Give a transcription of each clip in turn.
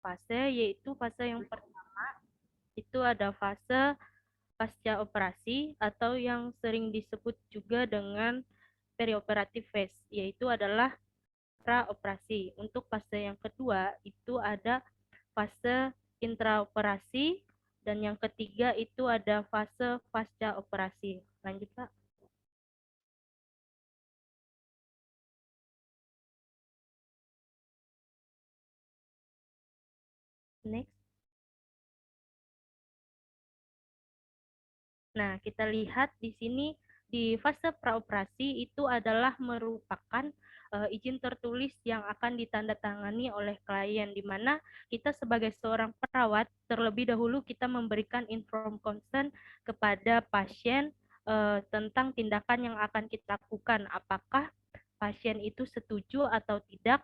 fase, yaitu fase yang pertama itu ada fase pasca operasi atau yang sering disebut juga dengan perioperatif phase, yaitu adalah praoperasi. Untuk fase yang kedua itu ada fase intraoperasi dan yang ketiga itu ada fase pasca operasi. Lanjut, Pak. Next. Nah, kita lihat di sini di fase praoperasi itu adalah merupakan izin tertulis yang akan ditandatangani oleh klien, di mana kita sebagai seorang perawat terlebih dahulu kita memberikan informed consent kepada pasien tentang tindakan yang akan kita lakukan. Apakah pasien itu setuju atau tidak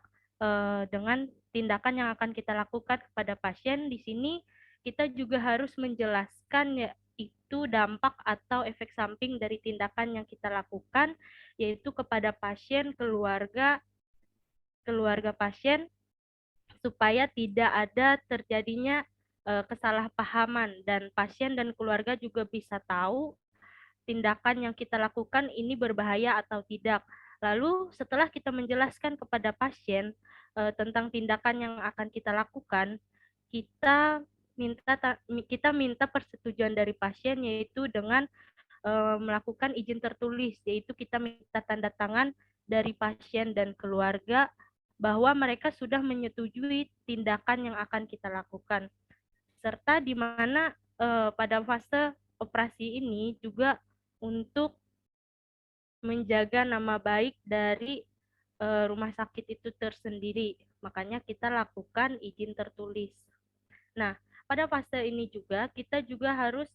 dengan tindakan yang akan kita lakukan kepada pasien. Di sini kita juga harus menjelaskan ya, itu dampak atau efek samping dari tindakan yang kita lakukan, yaitu kepada pasien, keluarga pasien, supaya tidak ada terjadinya kesalahpahaman dan pasien dan keluarga juga bisa tahu tindakan yang kita lakukan ini berbahaya atau tidak. Lalu setelah kita menjelaskan kepada pasien tentang tindakan yang akan kita lakukan, kita minta persetujuan dari pasien, yaitu dengan melakukan izin tertulis, yaitu kita minta tanda tangan dari pasien dan keluarga bahwa mereka sudah menyetujui tindakan yang akan kita lakukan. Serta di mana pada fase operasi ini juga untuk menjaga nama baik dari rumah sakit itu tersendiri. Makanya kita lakukan izin tertulis. Nah, pada fase ini juga kita juga harus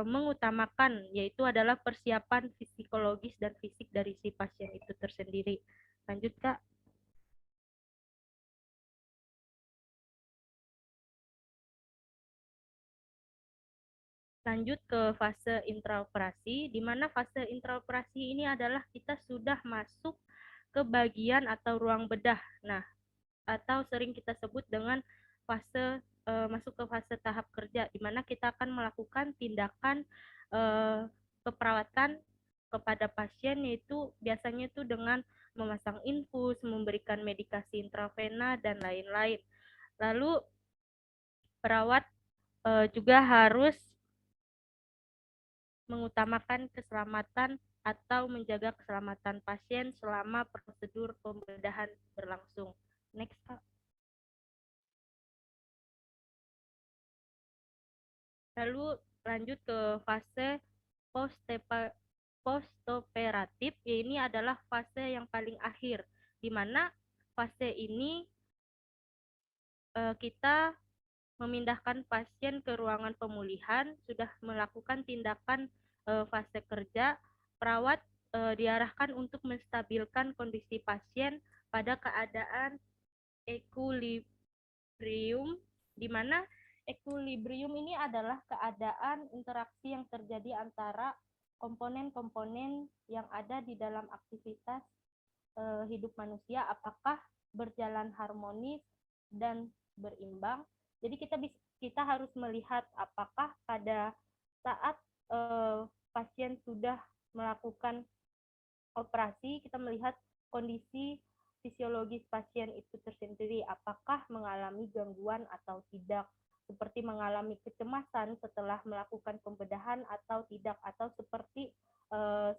mengutamakan, yaitu adalah persiapan psikologis dan fisik dari si pasien itu tersendiri. Lanjut, Kak. Lanjut ke fase intraoperasi, di mana fase intraoperasi ini adalah kita sudah masuk ke bagian atau ruang bedah. Nah, atau sering kita sebut dengan fase masuk ke fase tahap kerja, di mana kita akan melakukan tindakan keperawatan kepada pasien, yaitu biasanya itu dengan memasang infus, memberikan medikasi intravena dan lain-lain. Lalu perawat juga harus mengutamakan keselamatan atau menjaga keselamatan pasien selama prosedur pembedahan berlangsung. Next, Pak. Lalu lanjut ke fase postoperatif, ini adalah fase yang paling akhir, di mana fase ini kita memindahkan pasien ke ruangan pemulihan, sudah melakukan tindakan fase kerja, perawat diarahkan untuk menstabilkan kondisi pasien pada keadaan equilibrium, di mana equilibrium ini adalah keadaan interaksi yang terjadi antara komponen-komponen yang ada di dalam aktivitas hidup manusia, apakah berjalan harmonis dan berimbang. Jadi kita harus melihat apakah pada saat pasien sudah melakukan operasi, kita melihat kondisi fisiologis pasien itu tersendiri, apakah mengalami gangguan atau tidak, seperti mengalami kecemasan setelah melakukan pembedahan atau tidak, atau seperti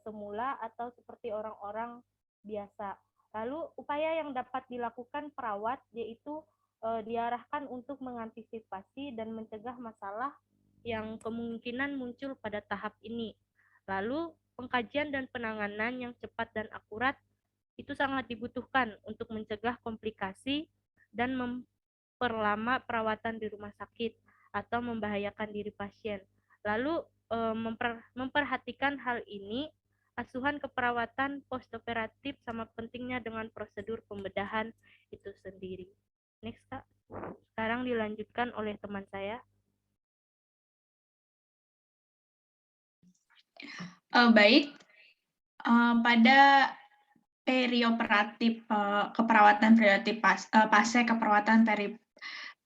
semula atau seperti orang-orang biasa. Lalu upaya yang dapat dilakukan perawat yaitu diarahkan untuk mengantisipasi dan mencegah masalah yang kemungkinan muncul pada tahap ini. Lalu pengkajian dan penanganan yang cepat dan akurat itu sangat dibutuhkan untuk mencegah komplikasi dan memperlama perawatan di rumah sakit atau membahayakan diri pasien. Lalu memperhatikan hal ini, asuhan keperawatan postoperatif sama pentingnya dengan prosedur pembedahan itu sendiri. Next, Kak. Sekarang dilanjutkan oleh teman saya. Baik, pada perioperatif keperawatan perioperatif fase keperawatan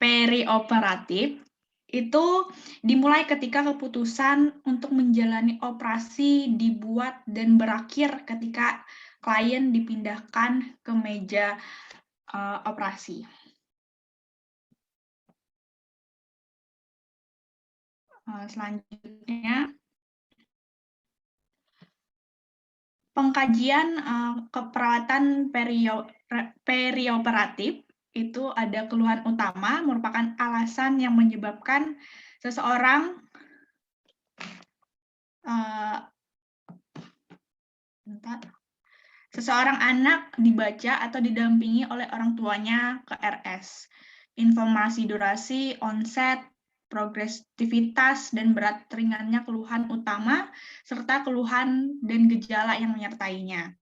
perioperatif itu dimulai ketika keputusan untuk menjalani operasi dibuat dan berakhir ketika klien dipindahkan ke meja operasi. Selanjutnya, pengkajian keperawatan perioperatif itu ada keluhan utama, merupakan alasan yang menyebabkan seseorang seseorang anak dibaca atau didampingi oleh orang tuanya ke RS. Informasi durasi, onset, progresivitas, dan berat ringannya keluhan utama, serta keluhan dan gejala yang menyertainya.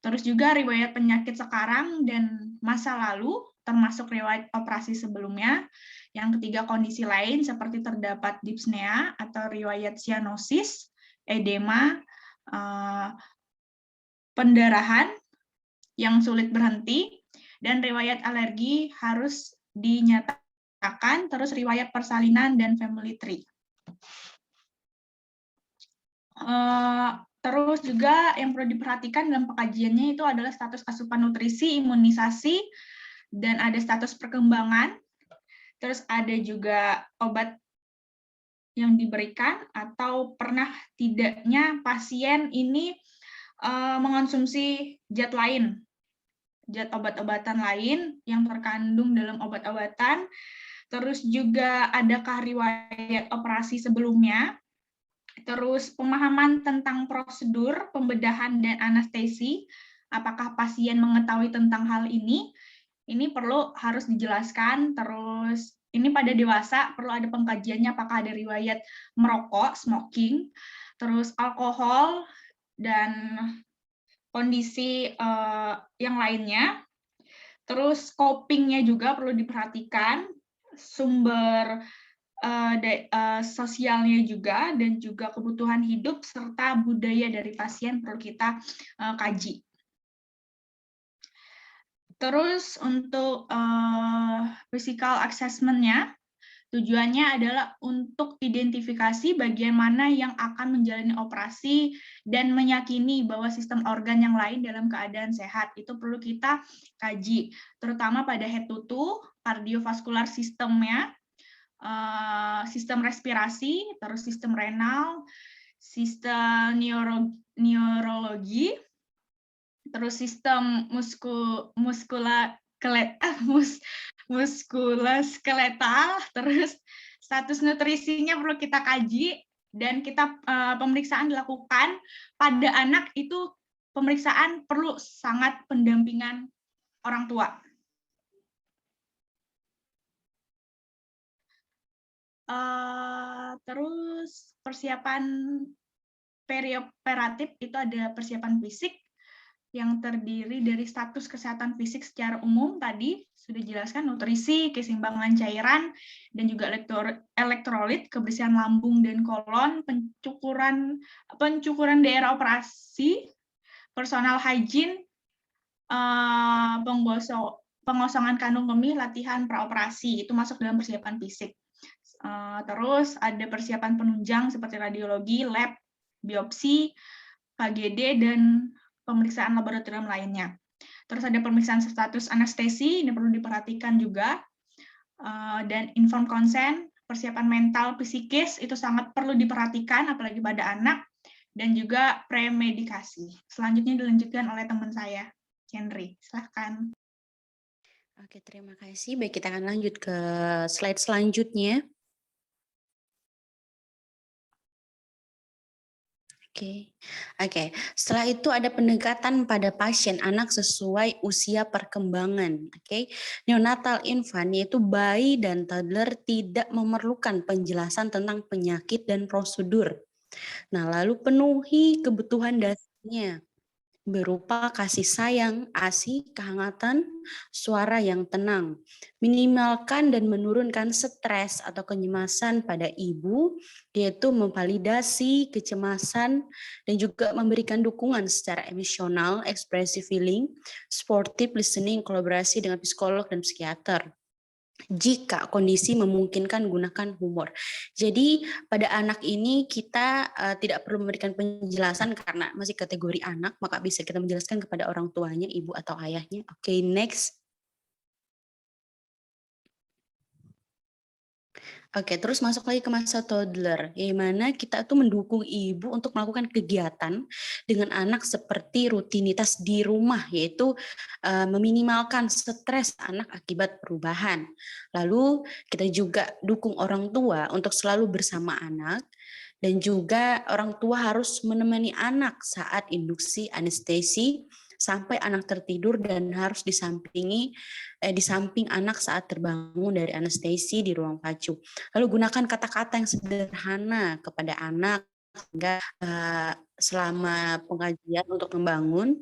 Terus juga riwayat penyakit sekarang dan masa lalu, termasuk riwayat operasi sebelumnya. Yang ketiga, kondisi lain seperti terdapat dyspnea atau riwayat cyanosis, edema, pendarahan yang sulit berhenti, dan riwayat alergi harus dinyatakan, terus riwayat persalinan dan family tree. Terus juga yang perlu diperhatikan dalam pengkajiannya itu adalah status asupan nutrisi, imunisasi, dan ada status perkembangan. Terus ada juga obat yang diberikan atau pernah tidaknya pasien ini mengonsumsi zat lain, zat obat-obatan lain yang terkandung dalam obat-obatan. Terus juga adakah riwayat operasi sebelumnya. Terus pemahaman tentang prosedur pembedahan dan anestesi, apakah pasien mengetahui tentang hal ini harus dijelaskan. Terus ini pada dewasa perlu ada pengkajiannya, apakah ada riwayat merokok, smoking, terus alkohol, dan kondisi yang lainnya. Terus coping-nya juga perlu diperhatikan, sumber sosialnya juga, dan juga kebutuhan hidup serta budaya dari pasien perlu kita kaji. Terus untuk physical assessment-nya, tujuannya adalah untuk identifikasi bagian mana yang akan menjalani operasi dan meyakini bahwa sistem organ yang lain dalam keadaan sehat. Itu perlu kita kaji, terutama pada head to toe, kardiovaskular sistemnya, sistem respirasi, terus sistem renal, sistem neurologi, terus sistem muskuloskeletal, terus status nutrisinya perlu kita kaji, dan kita pemeriksaan dilakukan pada anak itu, pemeriksaan perlu sangat pendampingan orang tua. Terus persiapan perioperatif itu ada persiapan fisik yang terdiri dari status kesehatan fisik secara umum, tadi sudah dijelaskan, nutrisi, keseimbangan cairan, dan juga elektrolit, kebersihan lambung dan kolon, pencukuran daerah operasi, personal hygiene, pengosongan kandung kemih, latihan praoperasi, itu masuk dalam persiapan fisik. Terus ada persiapan penunjang seperti radiologi, lab, biopsi, KGD, dan pemeriksaan laboratorium lainnya. Terus ada pemeriksaan status anestesi, ini perlu diperhatikan juga. Dan informed consent, persiapan mental, psikis, itu sangat perlu diperhatikan, apalagi pada anak, dan juga premedikasi. Selanjutnya dilanjutkan oleh teman saya, Henry. Silahkan. Oke, terima kasih. Baik, kita akan lanjut ke slide selanjutnya. Oke. Setelah itu ada pendekatan pada pasien anak sesuai usia perkembangan. Oke. Neonatal infant yaitu bayi dan toddler tidak memerlukan penjelasan tentang penyakit dan prosedur. Nah, lalu penuhi kebutuhan dasarnya berupa kasih sayang, ASI, kehangatan, suara yang tenang, minimalkan dan menurunkan stres atau kecemasan pada ibu, yaitu memvalidasi kecemasan dan juga memberikan dukungan secara emosional, expressive feeling, supportive listening, kolaborasi dengan psikolog dan psikiater. Jika kondisi memungkinkan, gunakan humor. Jadi pada anak ini kita tidak perlu memberikan penjelasan karena masih kategori anak, maka bisa kita menjelaskan kepada orang tuanya, ibu atau ayahnya. Oke, next. Oke, terus masuk lagi ke masa toddler, di mana kita tuh mendukung ibu untuk melakukan kegiatan dengan anak seperti rutinitas di rumah, yaitu meminimalkan stres anak akibat perubahan. Lalu kita juga dukung orang tua untuk selalu bersama anak, dan juga orang tua harus menemani anak saat induksi anestesi sampai anak tertidur dan harus di samping anak saat terbangun dari anestesi di ruang pacu. Lalu gunakan kata-kata yang sederhana kepada anak sehingga selama pengajian untuk membangun.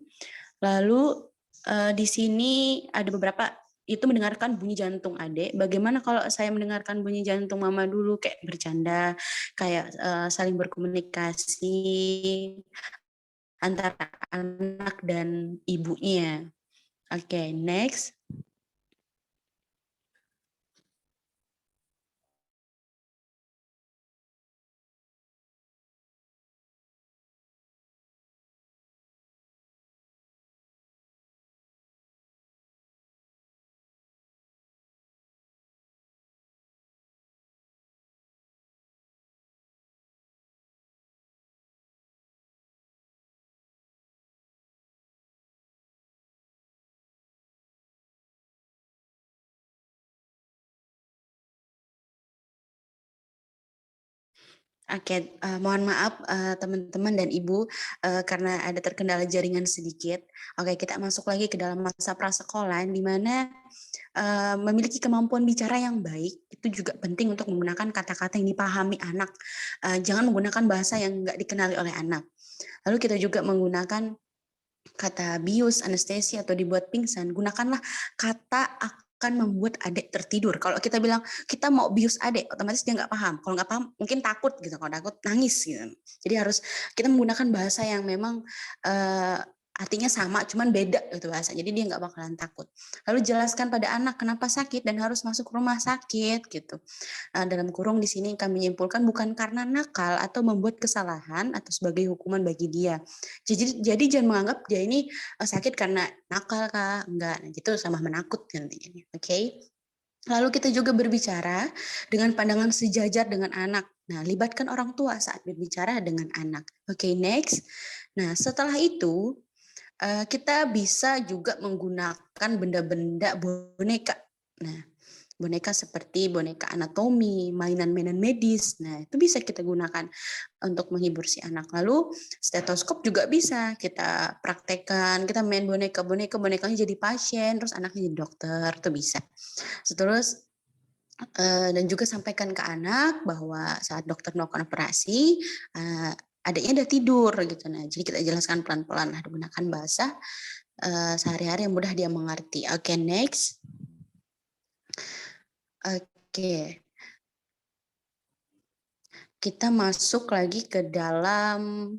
Lalu di sini ada beberapa, itu mendengarkan bunyi jantung adik. Bagaimana kalau saya mendengarkan bunyi jantung mama dulu, kayak bercanda, kayak saling berkomunikasi antara anak dan ibunya. Oke, next. Oke, mohon maaf teman-teman dan Ibu karena ada terkendala jaringan sedikit. Oke, kita masuk lagi ke dalam masa prasekolah di mana memiliki kemampuan bicara yang baik itu juga penting untuk menggunakan kata-kata yang dipahami anak. Jangan menggunakan bahasa yang nggak dikenali oleh anak. Lalu kita juga menggunakan kata bius, anestesi, atau dibuat pingsan. Gunakanlah kata akan membuat adik tertidur. Kalau kita bilang kita mau bius adik, otomatis dia nggak paham. Kalau nggak paham, mungkin takut gitu. Kalau takut nangis gitu. Jadi harus kita menggunakan bahasa yang memang artinya sama, cuman beda gitu bahasa. Jadi dia nggak bakalan takut. Lalu jelaskan pada anak kenapa sakit dan harus masuk rumah sakit gitu. Dalam kurung di sini kami menyimpulkan bukan karena nakal atau membuat kesalahan atau sebagai hukuman bagi dia. Jadi jangan menganggap dia ini sakit karena nakal kah? Enggak, itu sama menakut nantinya. Oke. Lalu kita juga berbicara dengan pandangan sejajar dengan anak. Nah, libatkan orang tua saat berbicara dengan anak. Oke, next. Nah, setelah itu kita bisa juga menggunakan benda-benda boneka. Nah, boneka seperti boneka anatomi, mainan-mainan medis. Nah, itu bisa kita gunakan untuk menghibur si anak. Lalu stetoskop juga bisa kita praktekkan. Kita main bonekanya jadi pasien, terus anaknya jadi dokter, itu bisa. Terus dan juga sampaikan ke anak bahwa saat dokter melakukan operasi, adiknya udah tidur gitu. Nah, jadi kita jelaskan pelan-pelan, gunakan bahasa sehari-hari yang mudah dia mengerti. Oke, next. Oke. Kita masuk lagi ke dalam,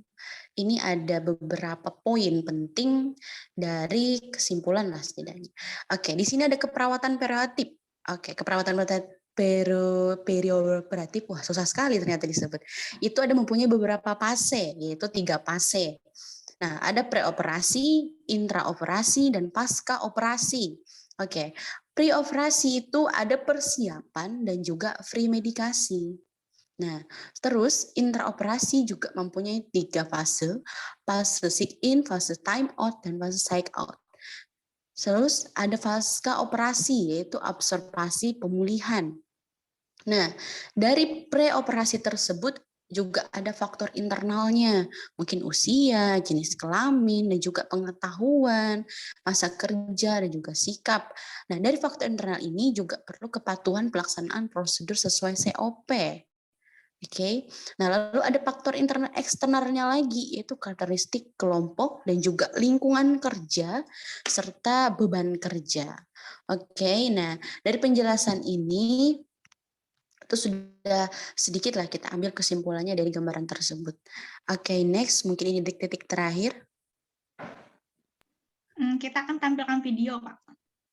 ini ada beberapa poin penting dari kesimpulan lah setidaknya. Oke, di sini ada keperawatan perioperatif. Oke, keperawatan perioperatif, wah susah sekali ternyata disebut. Itu ada mempunyai beberapa fase, yaitu 3 fase. Nah, ada preoperasi, intraoperasi, dan pasca operasi. Oke, pre-operasi itu ada persiapan dan juga free medikasi. Nah, terus intraoperasi juga mempunyai 3 fase, fase sit-in, fase time-out, dan fase psych-out. Terus ada pasca operasi, yaitu observasi pemulihan. Nah, dari pre-operasi tersebut juga ada faktor internalnya, mungkin usia, jenis kelamin, dan juga pengetahuan, masa kerja, dan juga sikap. Nah, dari faktor internal ini juga perlu kepatuhan pelaksanaan prosedur sesuai COP. Oke, nah lalu ada faktor internal eksternalnya lagi, yaitu karakteristik kelompok dan juga lingkungan kerja serta beban kerja. Oke, nah dari penjelasan ini itu sudah sedikit lah kita ambil kesimpulannya dari gambaran tersebut. Oke, next, mungkin ini detik-detik terakhir. Kita akan tampilkan video, Pak.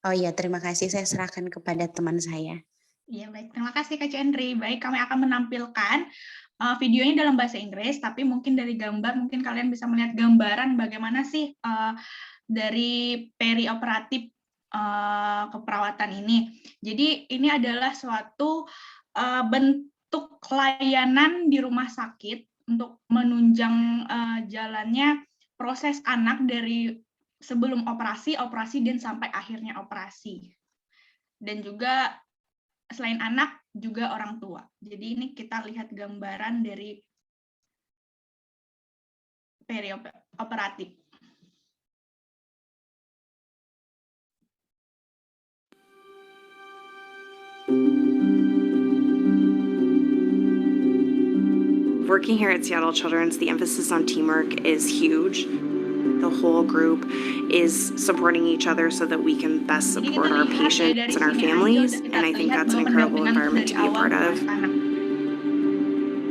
Oh iya, terima kasih. Saya serahkan kepada teman saya. Iya, baik. Terima kasih Kak Cendri. Baik, kami akan menampilkan videonya dalam bahasa Inggris, tapi mungkin dari gambar, mungkin kalian bisa melihat gambaran bagaimana sih dari perioperatif keperawatan ini. Jadi ini adalah suatu bentuk layanan di rumah sakit untuk menunjang jalannya proses anak dari sebelum operasi, operasi, dan sampai akhirnya operasi. Dan juga selain anak, juga orang tua. Jadi ini kita lihat gambaran dari perioperatif. Working here at Seattle Children's, the emphasis on teamwork is huge. The whole group is supporting each other so that we can best support our patients and our families, and I think that's an incredible environment to be a part of.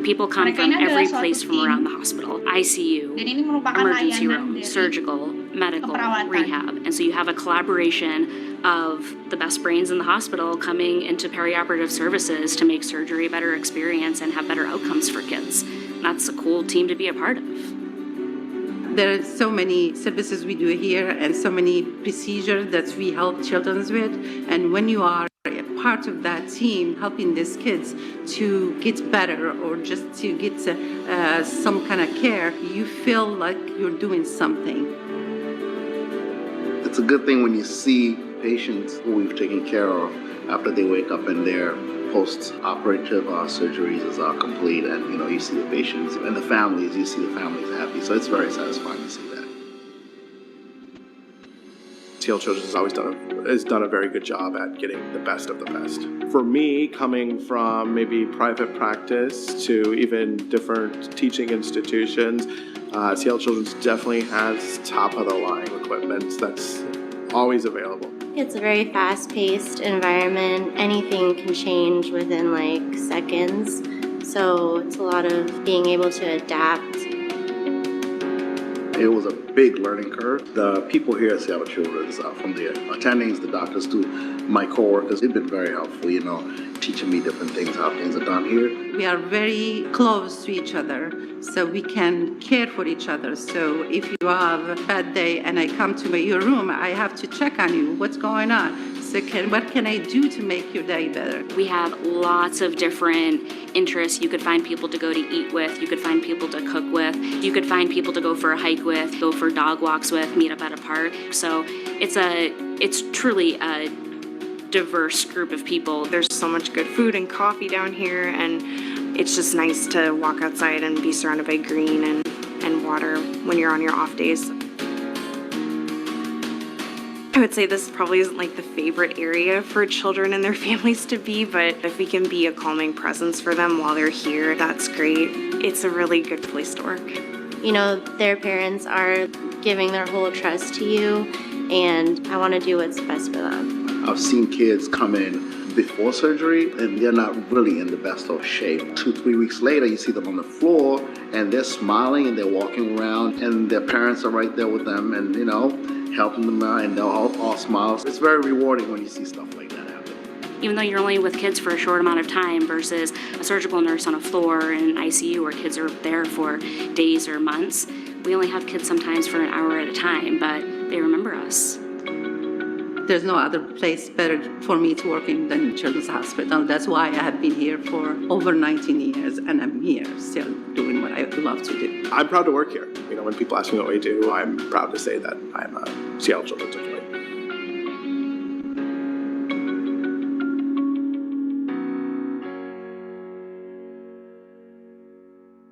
People come from every place from around the hospital, ICU, emergency room, surgical, medical, rehab. And so you have a collaboration of the best brains in the hospital coming into perioperative services to make surgery a better experience and have better outcomes for kids. And that's a cool team to be a part of. There are so many services we do here and so many procedures that we help children with. And when you are a part of that team helping these kids to get better or just to get some kind of care, you feel like you're doing something. It's a good thing when you see patients who we've taken care of after they wake up and their post-operative surgeries is complete, and you see the patients and the families, you see the families happy. So it's very satisfying to see that. Seattle Children's has done a very good job at getting the best of the best. For me, coming from maybe private practice to even different teaching institutions, Seattle Children's definitely has top of the line equipment that's always available. It's a very fast-paced environment. Anything can change within like seconds. So it's a lot of being able to adapt. It was a big learning curve. The people here at Seattle Children's, from the attendings, the doctors to my coworkers, they've been very helpful, teaching me different things, how things are done here. We are very close to each other, so we can care for each other. So if you have a bad day and I come to your room, I have to check on you. What's going on? So what can I do to make your day better? We have lots of different interests. You could find people to go to eat with. You could find people to cook with. You could find people to go for a hike with, go for dog walks with, meet up at a park. So it's truly a diverse group of people. There's so much good food and coffee down here, and it's just nice to walk outside and be surrounded by green and water when you're on your off days. I would say this probably isn't like the favorite area for children and their families to be, but if we can be a calming presence for them while they're here, that's great. It's a really good place to work. Their parents are giving their whole trust to you, and I want to do what's best for them. I've seen kids come in before surgery and they're not really in the best of shape. 2-3 weeks later, you see them on the floor and they're smiling and they're walking around and their parents are right there with them and, helping them out, and they're all smiles. It's very rewarding when you see stuff like that happen. Even though you're only with kids for a short amount of time versus a surgical nurse on a floor in an ICU where kids are there for days or months, we only have kids sometimes for an hour at a time, but they remember us. There's no other place better for me to work in than Children's Hospital. That's why I have been here for over 19 years, and I'm here still doing what I love to do. I'm proud to work here. When people ask me what we do, I'm proud to say that I'm a Seattle Children's employee.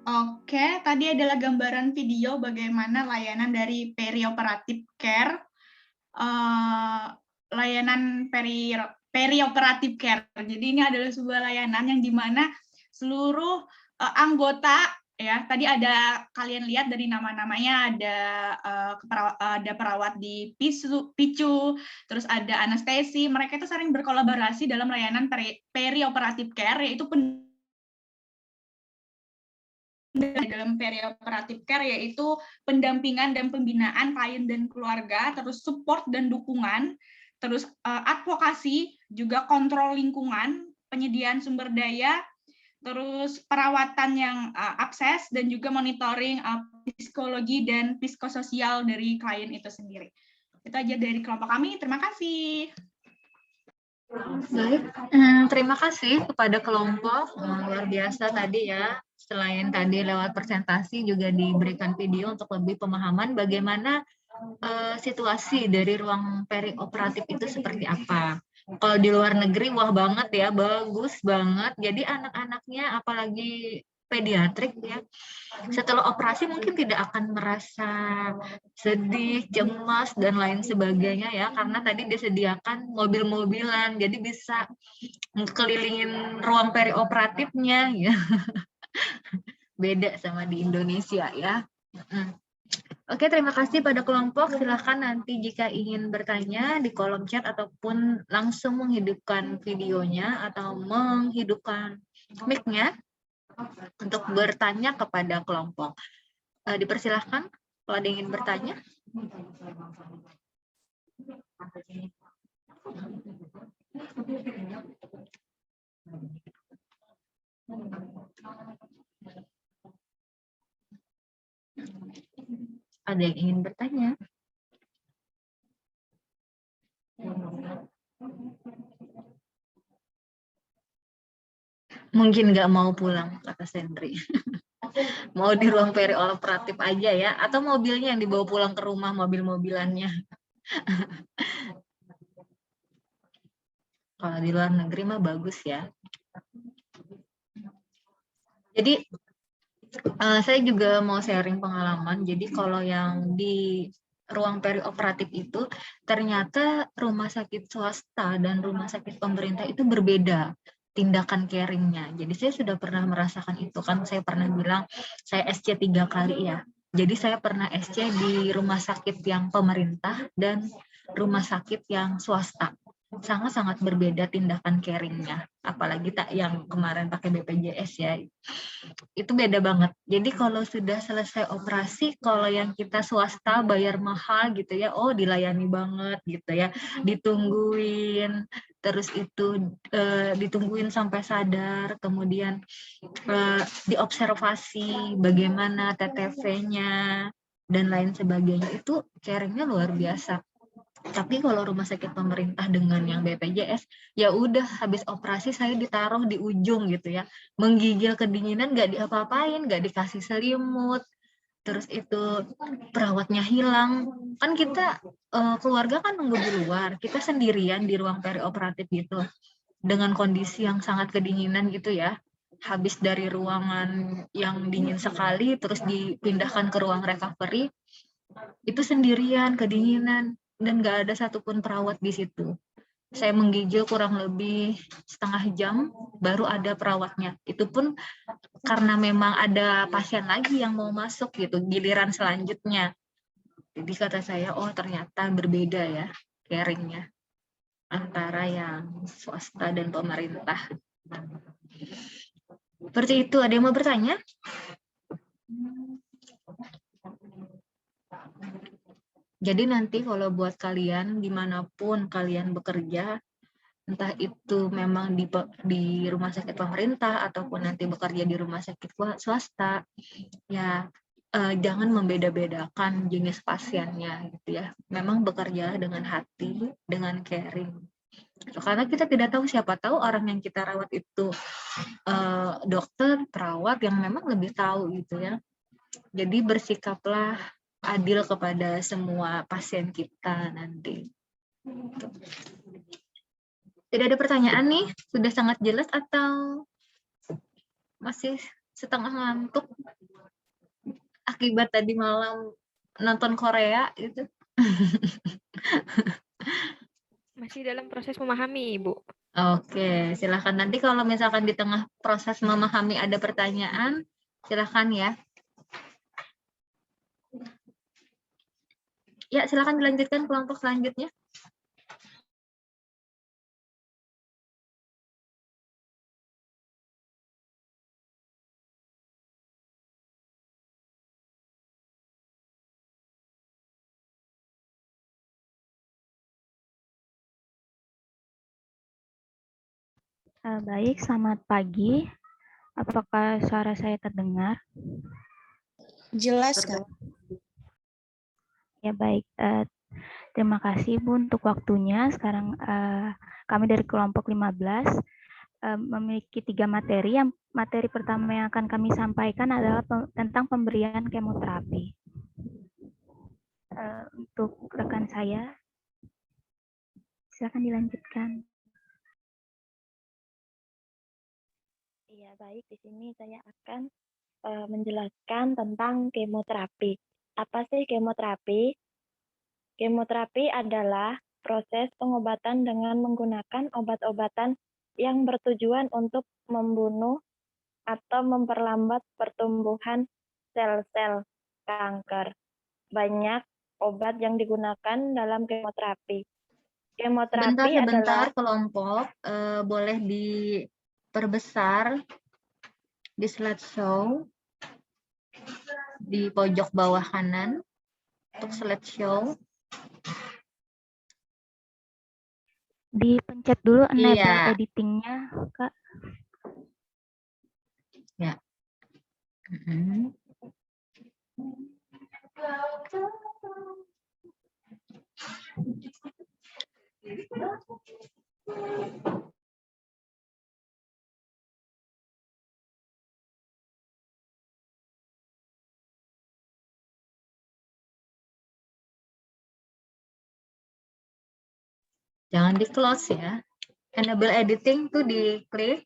Oke, tadi adalah gambaran video bagaimana layanan dari perioperatif care, layanan perioperatif care. Jadi ini adalah sebuah layanan yang dimana seluruh anggota, ya tadi kalian lihat dari nama-namanya ada perawat di PICU, terus ada anestesi. Mereka itu sering berkolaborasi dalam layanan perioperatif care, yaitu dalam perioperatif care, yaitu pendampingan dan pembinaan klien dan keluarga, terus support dan dukungan, terus advokasi, juga kontrol lingkungan, penyediaan sumber daya, terus perawatan yang akses, dan juga monitoring psikologi dan psikososial dari klien itu sendiri. Itu aja dari kelompok kami, terima kasih. Baik, terima kasih kepada kelompok, luar biasa tadi ya. Selain tadi lewat presentasi juga diberikan video untuk lebih pemahaman bagaimana situasi dari ruang perioperatif itu seperti apa. Kalau di luar negeri, wah banget ya, bagus banget. Jadi anak-anaknya, apalagi pediatrik ya, setelah operasi mungkin tidak akan merasa sedih, cemas, dan lain sebagainya ya, karena tadi disediakan mobil-mobilan, jadi bisa kelilingin ruang perioperatifnya ya. Beda sama di Indonesia ya. Oke, terima kasih pada kelompok. Silahkan nanti jika ingin bertanya di kolom chat ataupun langsung menghidupkan videonya atau menghidupkan mic-nya untuk bertanya kepada kelompok. Dipersilahkan kalau ada yang ingin bertanya. Ada yang ingin bertanya? Mungkin nggak mau pulang, kata Sendri. Mau di ruang perioperatif aja ya, atau mobilnya yang dibawa pulang ke rumah, mobil-mobilannya. Kalau di luar negeri mah bagus ya. Jadi saya juga mau sharing pengalaman. Jadi kalau yang di ruang perioperatif itu ternyata rumah sakit swasta dan rumah sakit pemerintah itu berbeda tindakan caringnya. Jadi saya sudah pernah merasakan itu, kan saya pernah bilang saya SC 3 kali ya. Jadi saya pernah SC di rumah sakit yang pemerintah dan rumah sakit yang swasta. Sangat-sangat berbeda tindakan caringnya. Apalagi tak yang kemarin pakai BPJS ya. Itu beda banget. Jadi kalau sudah selesai operasi, kalau yang kita swasta bayar mahal gitu ya, oh dilayani banget gitu ya, ditungguin, terus itu ditungguin sampai sadar, kemudian diobservasi bagaimana TTV-nya dan lain sebagainya, itu caringnya luar biasa. Tapi kalau rumah sakit pemerintah dengan yang BPJS, ya udah habis operasi saya ditaruh di ujung gitu ya, menggigil kedinginan, nggak diapa-apain, nggak dikasih selimut, terus itu perawatnya hilang, kan kita keluarga kan nunggu di luar, kita sendirian di ruang perioperatif gitu, dengan kondisi yang sangat kedinginan gitu ya, habis dari ruangan yang dingin sekali, terus dipindahkan ke ruang recovery, itu sendirian, kedinginan, dan nggak ada satupun perawat di situ. Saya menggigil kurang lebih setengah jam, baru ada perawatnya. Itu pun karena memang ada pasien lagi yang mau masuk gitu, giliran selanjutnya. Jadi kata saya, oh ternyata berbeda ya caringnya antara yang swasta dan pemerintah. Seperti itu, ada yang mau bertanya? Jadi nanti kalau buat kalian, dimanapun kalian bekerja, entah itu memang di rumah sakit pemerintah ataupun nanti bekerja di rumah sakit swasta, ya jangan membeda-bedakan jenis pasiennya gitu ya. Memang bekerja dengan hati, dengan caring. Karena kita tidak tahu, siapa tahu orang yang kita rawat itu dokter, perawat yang memang lebih tahu gitu ya. Jadi bersikaplah adil kepada semua pasien kita nanti. Tidak ada pertanyaan nih? Sudah sangat jelas atau masih setengah ngantuk akibat tadi malam nonton Korea itu? Masih dalam proses memahami, Ibu. Oke, silakan nanti kalau misalkan di tengah proses memahami ada pertanyaan, silakan ya. Ya, silakan dilanjutkan kelompok selanjutnya. Baik, selamat pagi. Apakah suara saya terdengar? Jelas, Kak. Ya, baik. Terima kasih, Bu, untuk waktunya. Sekarang kami dari kelompok 15 memiliki 3 materi. Yang materi pertama yang akan kami sampaikan adalah tentang pemberian kemoterapi. Untuk rekan saya, silakan dilanjutkan. Iya, baik. Di sini saya akan menjelaskan tentang kemoterapi. Apa sih kemoterapi? Kemoterapi adalah proses pengobatan dengan menggunakan obat-obatan yang bertujuan untuk membunuh atau memperlambat pertumbuhan sel-sel kanker. Banyak obat yang digunakan dalam kemoterapi. Kemoterapi Sebentar, adalah kelompok boleh diperbesar di slideshow di pojok bawah kanan untuk slideshow. Dipencet dulu enable Iya. editingnya, Kak. Ya. Jangan di close ya. Enable editing tuh diklik.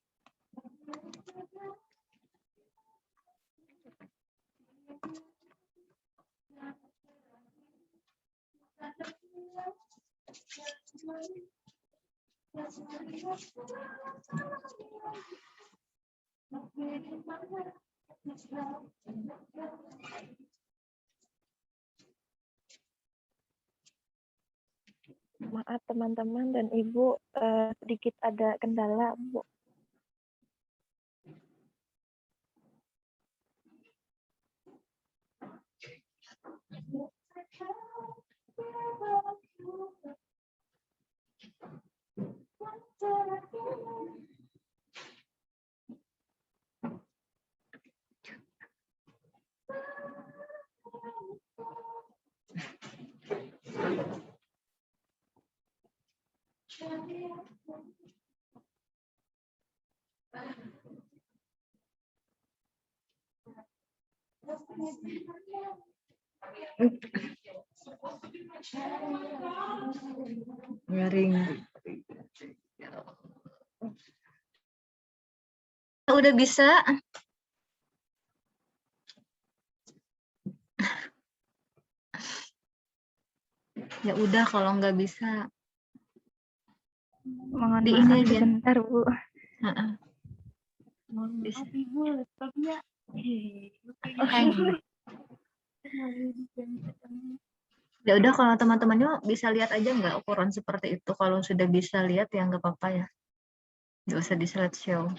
Maaf teman-teman dan Ibu, sedikit ada kendala, Bu. Garing. Udah bisa. Ya udah kalau nggak bisa. Mohon Di maaf ini aja. sebentar, Bu. Bisa. Maaf Ibu, laptopnya. Ya udah kalau teman-temannya bisa lihat aja nggak ukuran seperti itu. Kalau sudah bisa lihat ya nggak apa-apa ya. Nggak usah di slideshow.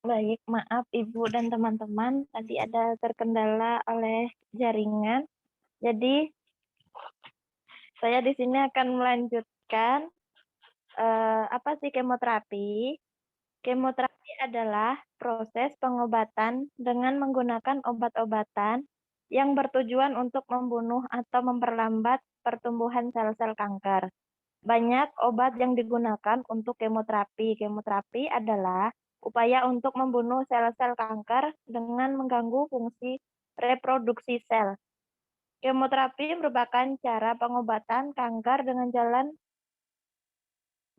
Baik, maaf Ibu dan teman-teman, tadi ada terkendala oleh jaringan. Jadi, saya di sini akan melanjutkan apa sih kemoterapi. Kemoterapi adalah proses pengobatan dengan menggunakan obat-obatan yang bertujuan untuk membunuh atau memperlambat pertumbuhan sel-sel kanker. Banyak obat yang digunakan untuk kemoterapi. Kemoterapi adalah upaya untuk membunuh sel-sel kanker dengan mengganggu fungsi reproduksi sel. Kemoterapi merupakan cara pengobatan kanker dengan jalan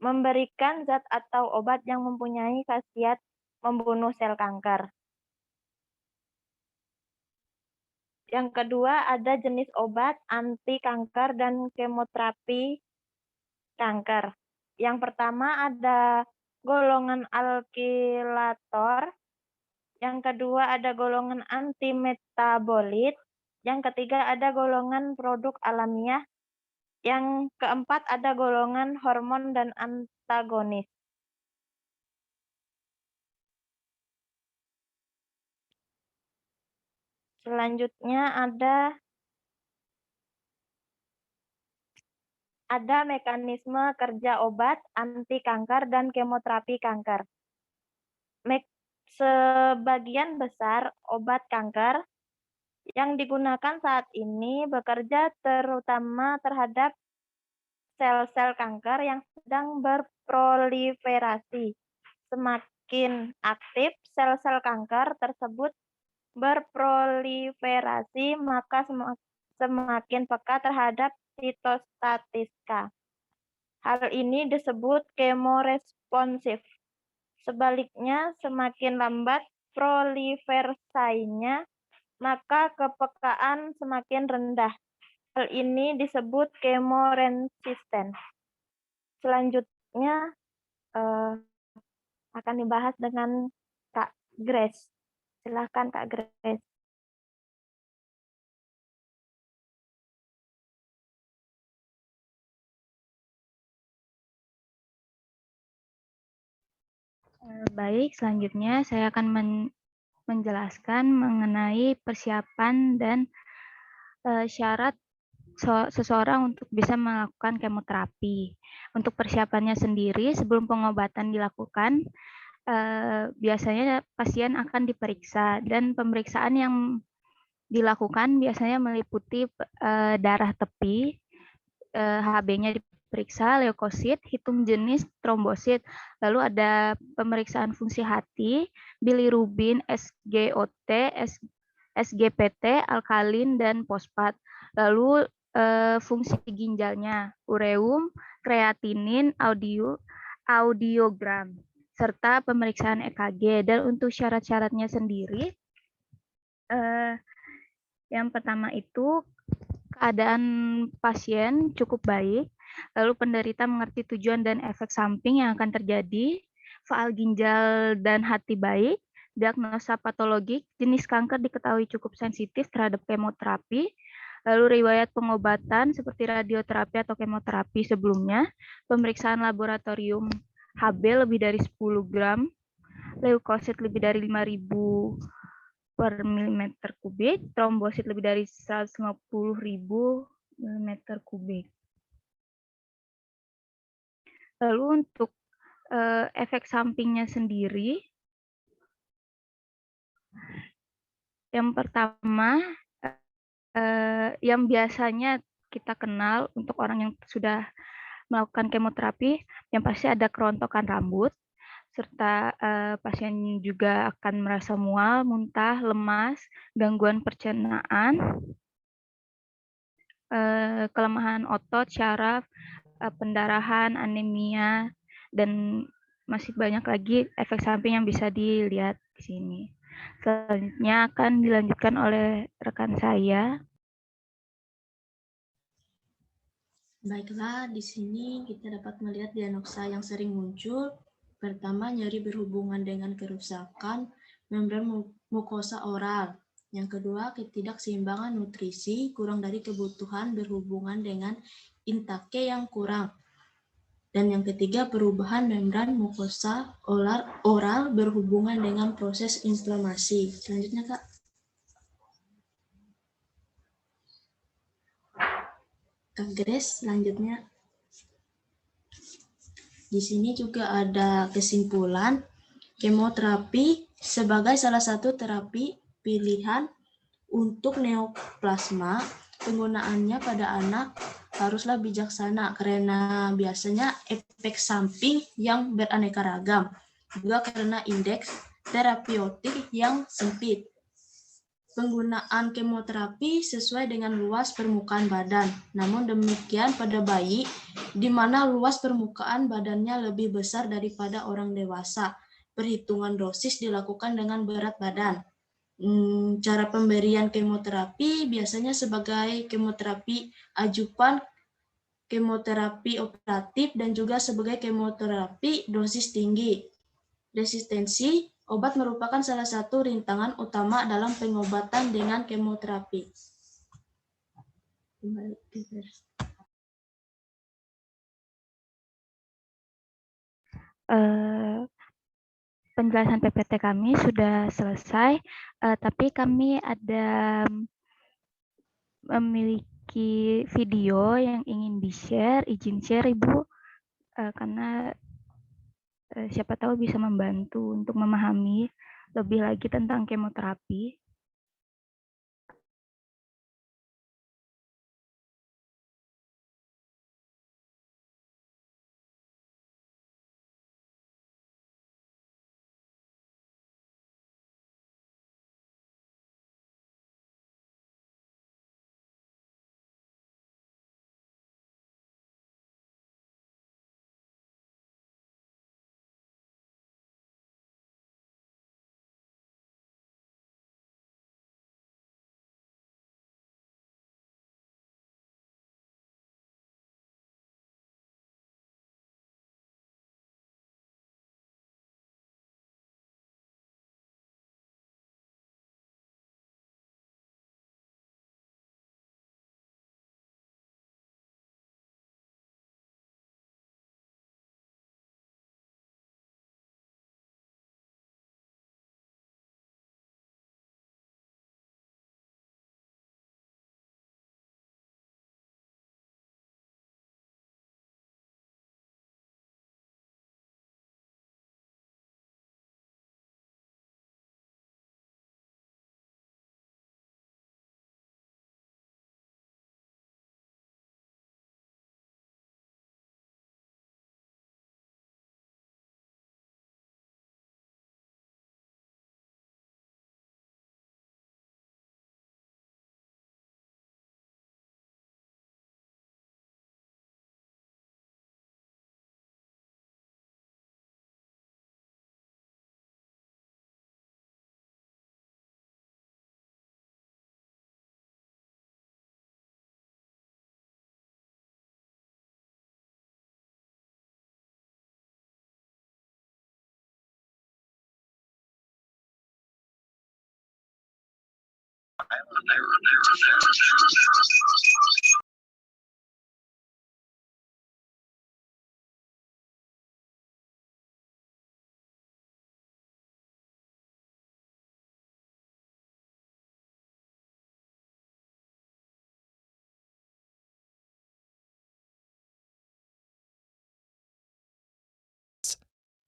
memberikan zat atau obat yang mempunyai khasiat membunuh sel kanker. Yang kedua, ada jenis obat anti kanker dan kemoterapi kanker. Yang pertama ada golongan alkilator, yang kedua ada golongan antimetabolit, yang ketiga ada golongan produk alamiah, yang keempat ada golongan hormon dan antagonis. Selanjutnya ada mekanisme kerja obat anti kanker dan kemoterapi kanker. Sebagian besar obat kanker yang digunakan saat ini bekerja terutama terhadap sel-sel kanker yang sedang berproliferasi. Semakin aktif sel-sel kanker tersebut berproliferasi, maka semakin peka terhadap sitostatiska. Hal ini disebut kemoresponsif. Sebaliknya, semakin lambat proliferasinya, maka kepekaan semakin rendah. Hal ini disebut kemoresisten. Selanjutnya akan dibahas dengan Kak Grace. Silakan Kak Grace. Baik, selanjutnya saya akan menjelaskan mengenai persiapan dan syarat seseorang untuk bisa melakukan kemoterapi. Untuk persiapannya sendiri, sebelum pengobatan dilakukan, biasanya pasien akan diperiksa, dan pemeriksaan yang dilakukan biasanya meliputi darah tepi, HB-nya diperiksa, leukosit, hitung jenis trombosit, lalu ada pemeriksaan fungsi hati, bilirubin, SGOT, SGPT, alkalin, dan fosfat. Lalu fungsi ginjalnya, ureum, kreatinin, audiogram, serta pemeriksaan EKG. Dan untuk syarat-syaratnya sendiri, yang pertama itu keadaan pasien cukup baik, lalu penderita mengerti tujuan dan efek samping yang akan terjadi, faal ginjal dan hati baik, diagnosa patologik, jenis kanker diketahui cukup sensitif terhadap kemoterapi, lalu riwayat pengobatan seperti radioterapi atau kemoterapi sebelumnya, pemeriksaan laboratorium HB lebih dari 10 gram, leukosit lebih dari 5.000 per milimeter kubik, trombosit lebih dari 150.000 milimeter kubik. Lalu untuk efek sampingnya sendiri, yang pertama, yang biasanya kita kenal untuk orang yang sudah melakukan kemoterapi, yang pasti ada kerontokan rambut, serta pasien juga akan merasa mual, muntah, lemas, gangguan pencernaan, kelemahan otot, syaraf, pendarahan, anemia, dan masih banyak lagi efek samping yang bisa dilihat di sini. Selanjutnya akan dilanjutkan oleh rekan saya. Baiklah, di sini kita dapat melihat diagnosa yang sering muncul. Pertama, nyeri berhubungan dengan kerusakan membran mukosa oral. Yang kedua, ketidakseimbangan nutrisi, kurang dari kebutuhan berhubungan dengan intake yang kurang. Dan yang ketiga, perubahan membran mukosa oral berhubungan dengan proses inflamasi. Selanjutnya, Kak. Kak Grace, selanjutnya. Di sini juga ada kesimpulan, kemoterapi sebagai salah satu terapi pilihan untuk neoplasma, penggunaannya pada anak haruslah bijaksana karena biasanya efek samping yang beraneka ragam, juga karena indeks terapeutik yang sempit. Penggunaan kemoterapi sesuai dengan luas permukaan badan. Namun demikian pada bayi, di mana luas permukaan badannya lebih besar daripada orang dewasa. Perhitungan dosis dilakukan dengan berat badan. Cara pemberian kemoterapi biasanya sebagai kemoterapi ajuvan kemoterapi operatif, dan juga sebagai kemoterapi dosis tinggi. Resistensi obat merupakan salah satu rintangan utama dalam pengobatan dengan kemoterapi. Penjelasan PPT kami sudah selesai, tapi kami ada memiliki video yang ingin di-share, izin share Ibu, karena siapa tahu bisa membantu untuk memahami lebih lagi tentang kemoterapi.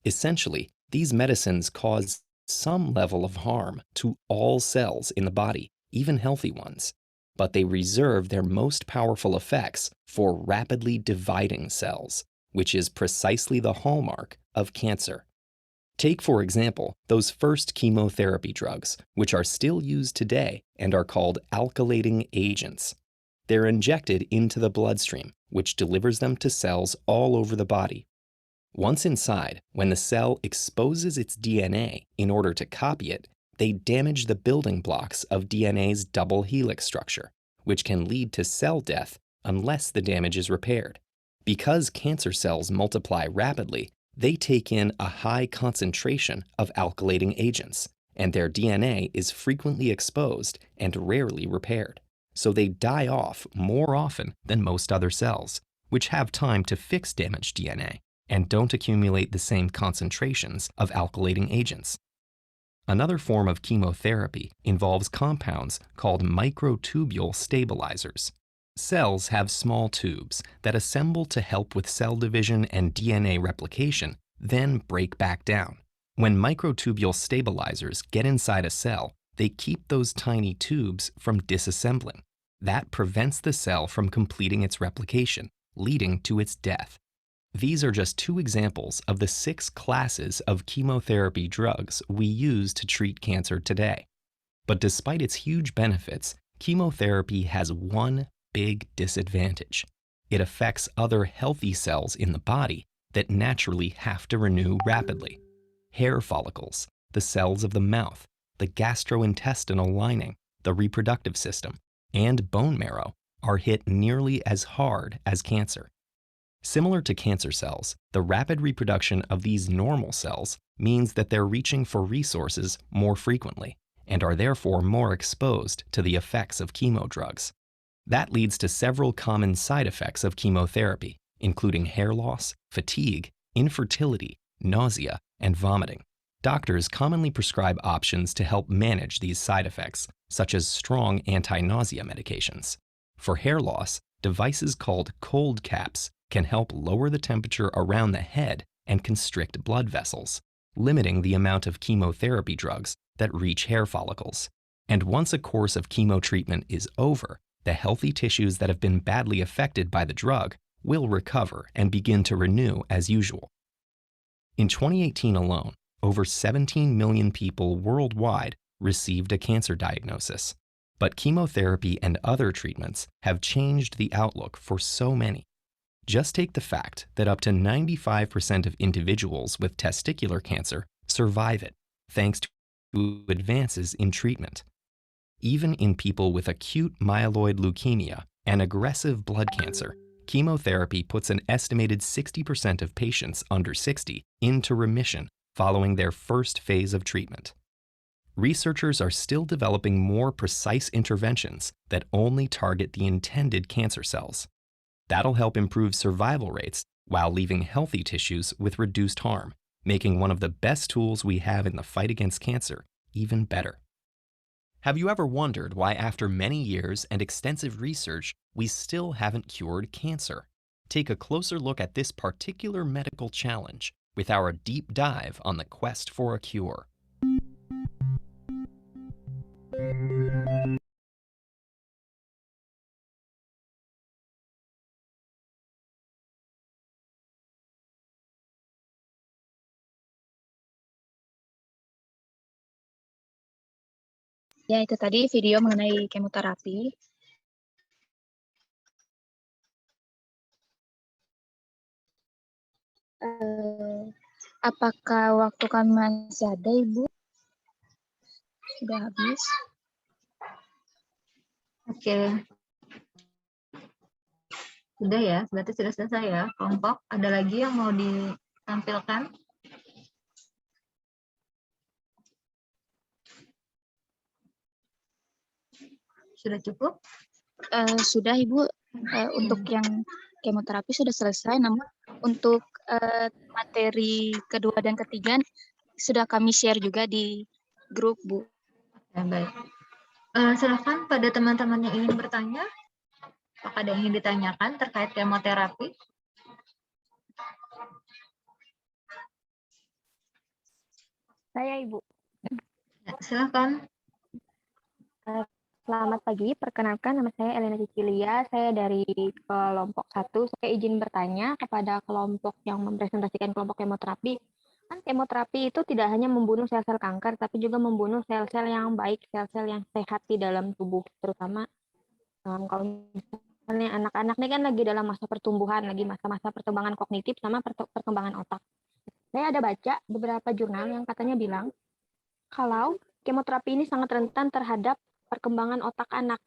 Essentially, these medicines cause some level of harm to all cells in the body, even healthy ones, but they reserve their most powerful effects for rapidly dividing cells, which is precisely the hallmark of cancer. Take, for example, those first chemotherapy drugs, which are still used today and are called alkylating agents. They're injected into the bloodstream, which delivers them to cells all over the body. Once inside, when the cell exposes its DNA in order to copy it, they damage the building blocks of DNA's double helix structure, which can lead to cell death unless the damage is repaired. Because cancer cells multiply rapidly, they take in a high concentration of alkylating agents, and their DNA is frequently exposed and rarely repaired. So they die off more often than most other cells, which have time to fix damaged DNA and don't accumulate the same concentrations of alkylating agents. Another form of chemotherapy involves compounds called microtubule stabilizers. Cells have small tubes that assemble to help with cell division and DNA replication, then break back down. When microtubule stabilizers get inside a cell, they keep those tiny tubes from disassembling. That prevents the cell from completing its replication, leading to its death. These are just two examples of the 6 classes of chemotherapy drugs we use to treat cancer today. But despite its huge benefits, chemotherapy has one big disadvantage. It affects other healthy cells in the body that naturally have to renew rapidly. Hair follicles, the cells of the mouth, the gastrointestinal lining, the reproductive system, and bone marrow are hit nearly as hard as cancer. Similar to cancer cells, the rapid reproduction of these normal cells means that they're reaching for resources more frequently and are therefore more exposed to the effects of chemo drugs. That leads to several common side effects of chemotherapy, including hair loss, fatigue, infertility, nausea, and vomiting. Doctors commonly prescribe options to help manage these side effects, such as strong anti-nausea medications. For hair loss, devices called cold caps can help lower the temperature around the head and constrict blood vessels, limiting the amount of chemotherapy drugs that reach hair follicles. And once a course of chemo treatment is over, the healthy tissues that have been badly affected by the drug will recover and begin to renew as usual. In 2018 alone, over 17 million people worldwide received a cancer diagnosis. But chemotherapy and other treatments have changed the outlook for so many. Just take the fact that up to 95% of individuals with testicular cancer survive it, thanks to advances in treatment. Even in people with acute myeloid leukemia and aggressive blood cancer, chemotherapy puts an estimated 60% of patients under 60 into remission following their first phase of treatment. Researchers are still developing more precise interventions that only target the intended cancer cells. That'll help improve survival rates while leaving healthy tissues with reduced harm, making one of the best tools we have in the fight against cancer even better. Have you ever wondered why after many years and extensive research, we still haven't cured cancer? Take a closer look at this particular medical challenge with our deep dive on the quest for a cure. Ya, itu tadi video mengenai kemoterapi. Apakah waktu kami masih ada, Ibu? Sudah habis? Oke. Sudah ya, berarti sudah selesai ya. Kelompok, ada lagi yang mau ditampilkan? Sudah cukup? Sudah, Ibu. Untuk yang kemoterapi sudah selesai, namun untuk materi kedua dan ketiga sudah kami share juga di grup, Bu. Ya, baik. Silakan pada teman-teman yang ingin bertanya, apakah ada yang ingin ditanyakan terkait kemoterapi? Saya, Ibu. Ya, silakan. Selamat pagi, perkenalkan nama saya Elena Cecilia, saya dari kelompok 1. Saya izin bertanya kepada kelompok yang mempresentasikan kelompok kemoterapi. Kan kemoterapi itu tidak hanya membunuh sel-sel kanker, tapi juga membunuh sel-sel yang baik, sel-sel yang sehat di dalam tubuh, terutama kalau misalnya anak-anak ini kan lagi dalam masa pertumbuhan, lagi masa-masa perkembangan kognitif sama perkembangan otak. Saya ada baca beberapa jurnal yang katanya bilang, kalau kemoterapi ini sangat rentan terhadap perkembangan otak anak.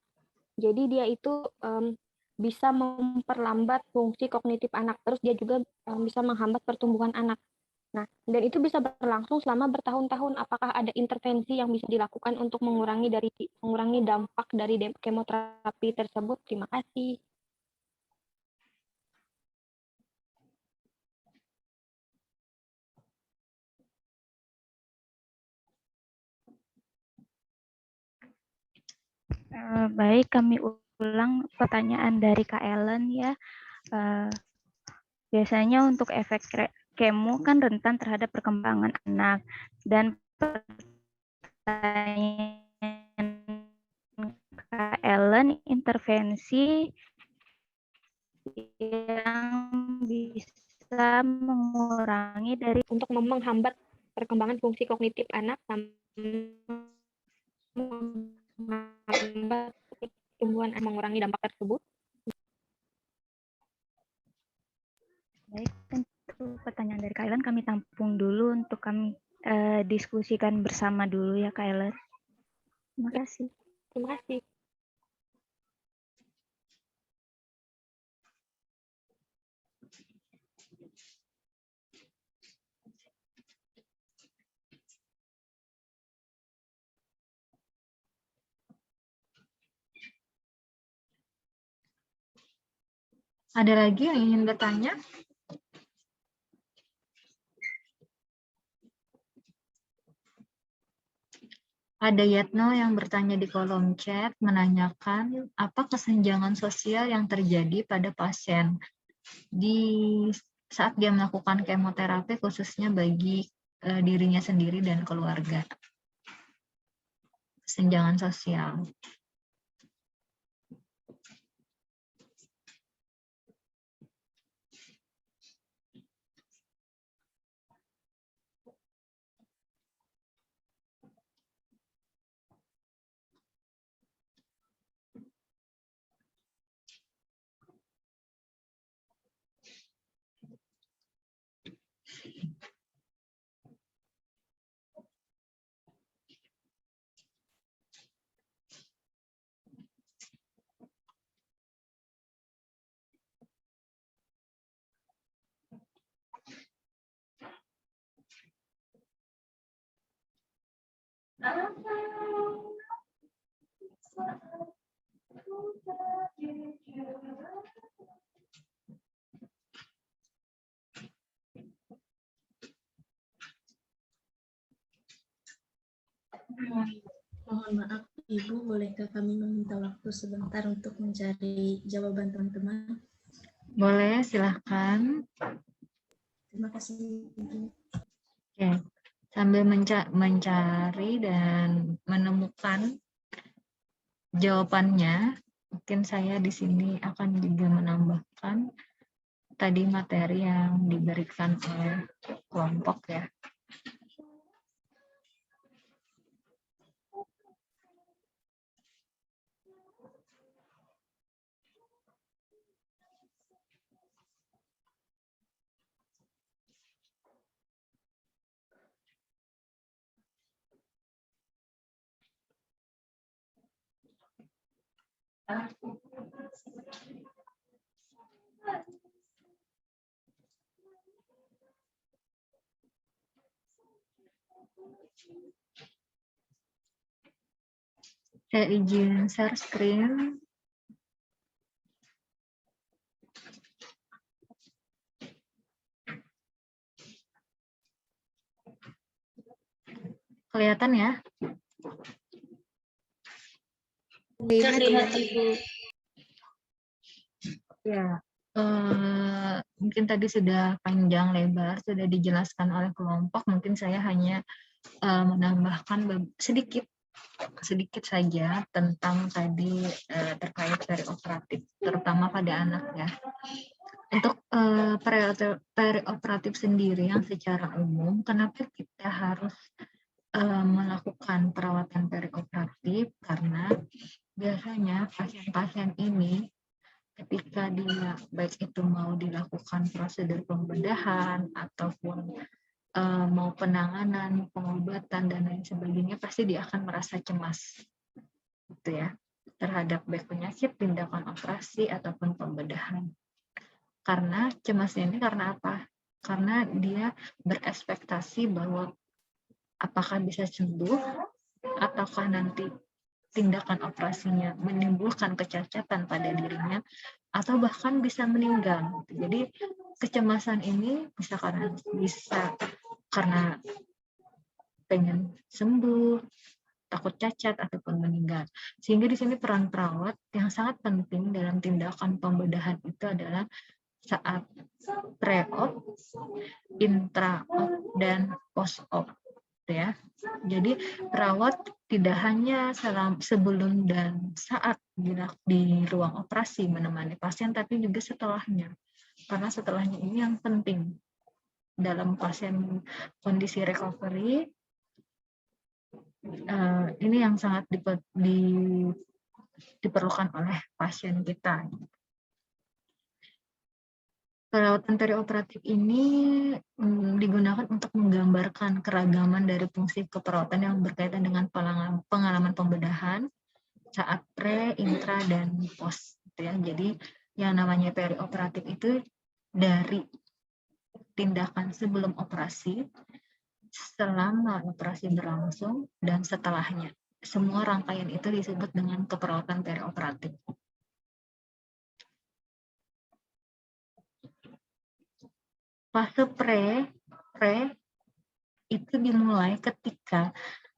Jadi dia itu bisa memperlambat fungsi kognitif anak, terus dia juga bisa menghambat pertumbuhan anak. Nah, dan itu bisa berlangsung selama bertahun-tahun. Apakah ada intervensi yang bisa dilakukan untuk mengurangi dampak dari kemoterapi tersebut? Terima kasih. Baik, kami ulang pertanyaan dari Kak Ellen ya. Biasanya untuk efek kemo kan rentan terhadap perkembangan anak, dan pertanyaan Kak Ellen, intervensi yang bisa mengurangi dari untuk menghambat perkembangan fungsi kognitif anak menghambat pertumbuhan, mengurangi dampak tersebut. Baik, untuk pertanyaan dari Kak Ellen kami tampung dulu untuk kami diskusikan bersama dulu ya Kak Ellen. Terima kasih. Terima kasih. Ada lagi yang ingin bertanya? Ada Yatno yang bertanya di kolom chat menanyakan apa kesenjangan sosial yang terjadi pada pasien di saat dia melakukan kemoterapi khususnya bagi dirinya sendiri dan keluarga. Kesenjangan sosial. Mohon maaf, Ibu, bolehkah kami meminta waktu sebentar untuk mencari jawaban teman-teman? Boleh, silahkan. Terima kasih, Ibu. Oke, sambil mencari dan menemukan jawabannya, mungkin saya di sini akan juga menambahkan tadi materi yang diberikan oleh kelompok ya. Saya izin share screen. Kelihatan ya? Terlihat, Ibu. Ya, mungkin tadi sudah panjang lebar, sudah dijelaskan oleh kelompok. Mungkin saya hanya menambahkan sedikit saja tentang tadi terkait perioperatif, terutama pada anak ya. Untuk perioperatif sendiri yang secara umum, kenapa kita harus melakukan perawatan perioperatif? Karena biasanya pasien-pasien ini ketika dia baik itu mau dilakukan prosedur pembedahan ataupun mau penanganan, pengobatan dan lain sebagainya, pasti dia akan merasa cemas, gitu ya, terhadap baik penyakit, tindakan operasi ataupun pembedahan. Karena cemasnya ini karena apa? Karena dia berekspektasi bahwa apakah bisa sembuh ataukah nanti tindakan operasinya menimbulkan kecacatan pada dirinya atau bahkan bisa meninggal. Jadi kecemasan ini bisa karena pengen sembuh, takut cacat ataupun meninggal. Sehingga di sini peran perawat yang sangat penting dalam tindakan pembedahan itu adalah saat pre-op, intra-op dan post-op. Ya. Jadi perawat tidak hanya sebelum dan saat di ruang operasi menemani pasien, tapi juga setelahnya. Karena setelahnya ini yang penting dalam pasien kondisi recovery. Ini yang sangat diperlukan oleh pasien kita. Perawatan perioperatif ini digunakan untuk menggambarkan keragaman dari fungsi keperawatan yang berkaitan dengan pengalaman pembedahan saat pre, intra, dan post. Ya. Jadi yang namanya perioperatif itu dari tindakan sebelum operasi, selama operasi berlangsung, dan setelahnya. Semua rangkaian itu disebut dengan keperawatan perioperatif. Fase pre itu dimulai ketika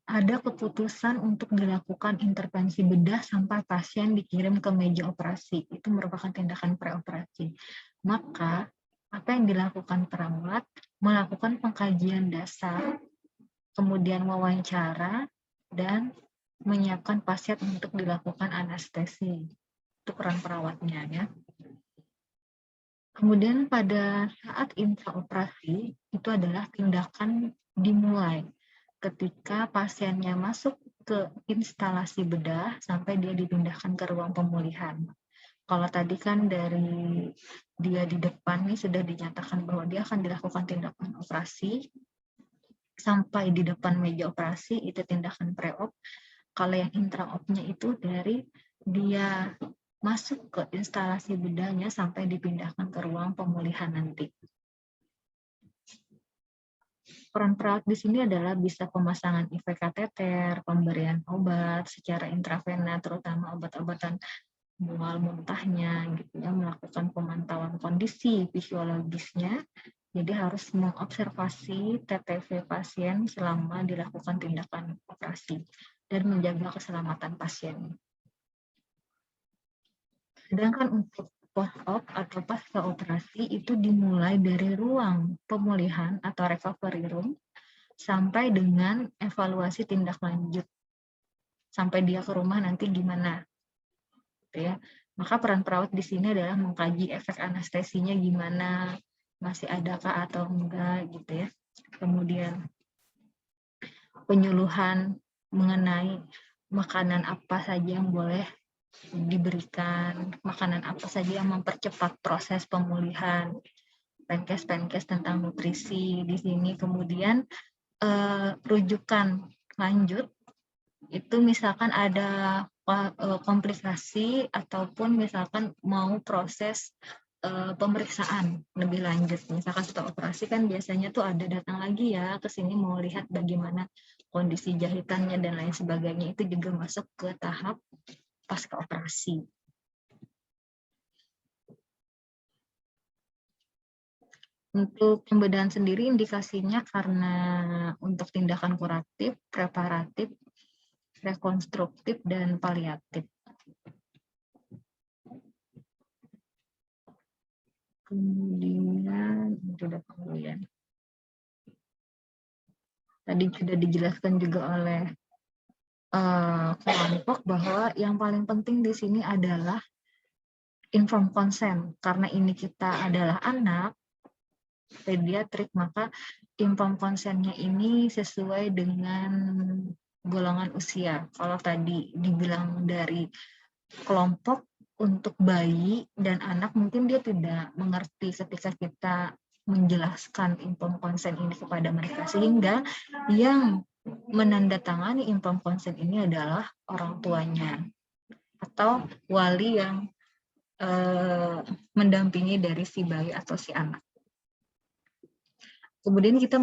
ada keputusan untuk dilakukan intervensi bedah sampai pasien dikirim ke meja operasi. Itu merupakan tindakan preoperasi. Maka, apa yang dilakukan perawat? Melakukan pengkajian dasar, kemudian wawancara, dan menyiapkan pasien untuk dilakukan anestesi. Itu peran perawatnya ya. Kemudian pada saat intraoperasi, itu adalah tindakan dimulai ketika pasiennya masuk ke instalasi bedah sampai dia dipindahkan ke ruang pemulihan. Kalau tadi kan dari dia di depan nih sudah dinyatakan bahwa dia akan dilakukan tindakan operasi, sampai di depan meja operasi itu tindakan pre-op. Kalau yang intra-opnya itu dari dia masuk ke instalasi bedahnya sampai dipindahkan ke ruang pemulihan nanti. Peran perawat di sini adalah bisa pemasangan IV kateter, pemberian obat secara intravena, terutama obat-obatan mual muntahnya, gitu ya, melakukan pemantauan kondisi fisiologisnya. Jadi harus mengobservasi TTV pasien selama dilakukan tindakan operasi dan menjaga keselamatan pasien. Sedangkan untuk post-op atau pasca operasi itu dimulai dari ruang pemulihan atau recovery room sampai dengan evaluasi tindak lanjut. Sampai dia ke rumah nanti gimana. Gitu ya. Maka peran perawat di sini adalah mengkaji efek anestesinya gimana, masih adakah atau enggak gitu ya. Kemudian penyuluhan mengenai makanan apa saja yang boleh diberikan, makanan apa saja yang mempercepat proses pemulihan, penkes tentang nutrisi di sini. Kemudian rujukan lanjut itu misalkan ada komplikasi ataupun misalkan mau proses pemeriksaan lebih lanjut. Misalkan setelah operasi kan biasanya tuh ada datang lagi ya ke sini mau lihat bagaimana kondisi jahitannya dan lain sebagainya, itu juga masuk ke tahap pasca operasi. Untuk pembedahan sendiri indikasinya karena untuk tindakan kuratif, preparatif, rekonstruktif, dan paliatif. Kemudian, sudah kemudian. Tadi sudah dijelaskan juga oleh kelompok bahwa yang paling penting di sini adalah informed consent. Karena ini kita adalah anak pediatrik, maka informed consent-nya ini sesuai dengan golongan usia. Kalau tadi dibilang dari kelompok untuk bayi dan anak, mungkin dia tidak mengerti ketika kita menjelaskan informed consent ini kepada mereka, sehingga yang menandatangani informed consent ini adalah orang tuanya atau wali yang mendampingi dari si bayi atau si anak. Kemudian kita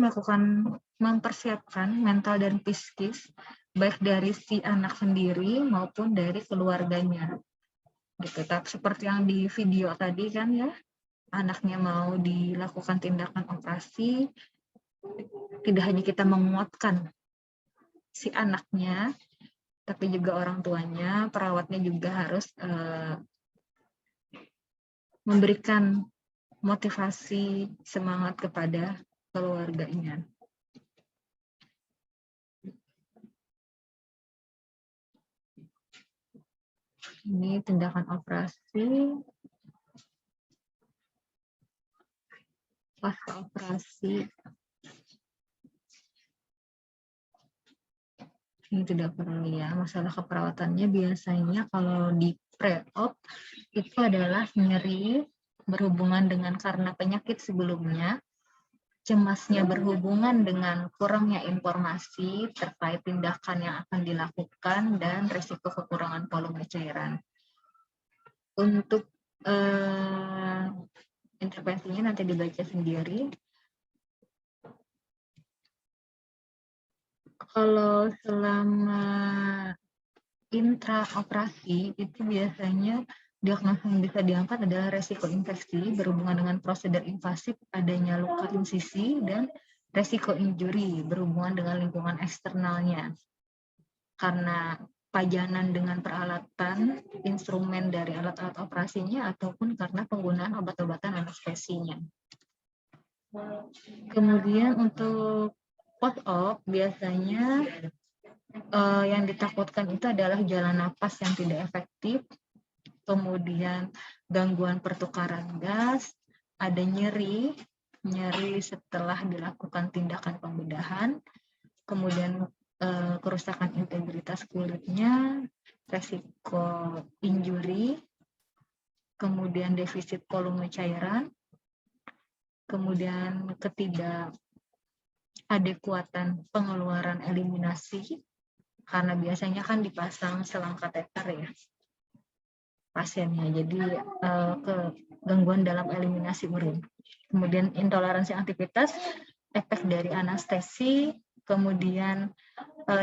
mempersiapkan mental dan psikis baik dari si anak sendiri maupun dari keluarganya. Gitu. Seperti yang di video tadi kan ya, anaknya mau dilakukan tindakan operasi, tidak hanya kita menguatkan si anaknya, tapi juga orang tuanya, perawatnya juga harus memberikan motivasi, semangat kepada keluarganya. Ini tindakan operasi, pasca operasi. Ini tidak perlu ya, masalah keperawatannya biasanya kalau di pre-op itu adalah nyeri berhubungan dengan karena penyakit sebelumnya, cemasnya berhubungan dengan kurangnya informasi terkait tindakan yang akan dilakukan, dan risiko kekurangan volume cairan. Untuk intervensinya nanti dibaca sendiri. Kalau selama intraoperasi itu biasanya Diagnosis yang bisa diangkat adalah resiko infeksi berhubungan dengan prosedur invasif, adanya luka insisi, dan resiko injury berhubungan dengan lingkungan eksternalnya. Karena pajanan dengan peralatan, instrumen dari alat-alat operasinya, ataupun karena penggunaan obat-obatan anestesinya. Kemudian untuk post-op biasanya yang ditakutkan itu adalah jalan napas yang tidak efektif, kemudian gangguan pertukaran gas, ada nyeri setelah dilakukan tindakan pembedahan, kemudian kerusakan integritas kulitnya, resiko injury, kemudian defisit volume cairan, kemudian ketidakadekuatan pengeluaran eliminasi, karena biasanya kan dipasang selang kateter ya pasiennya, jadi gangguan dalam eliminasi urin. Kemudian intoleransi aktivitas, efek dari anestesi, kemudian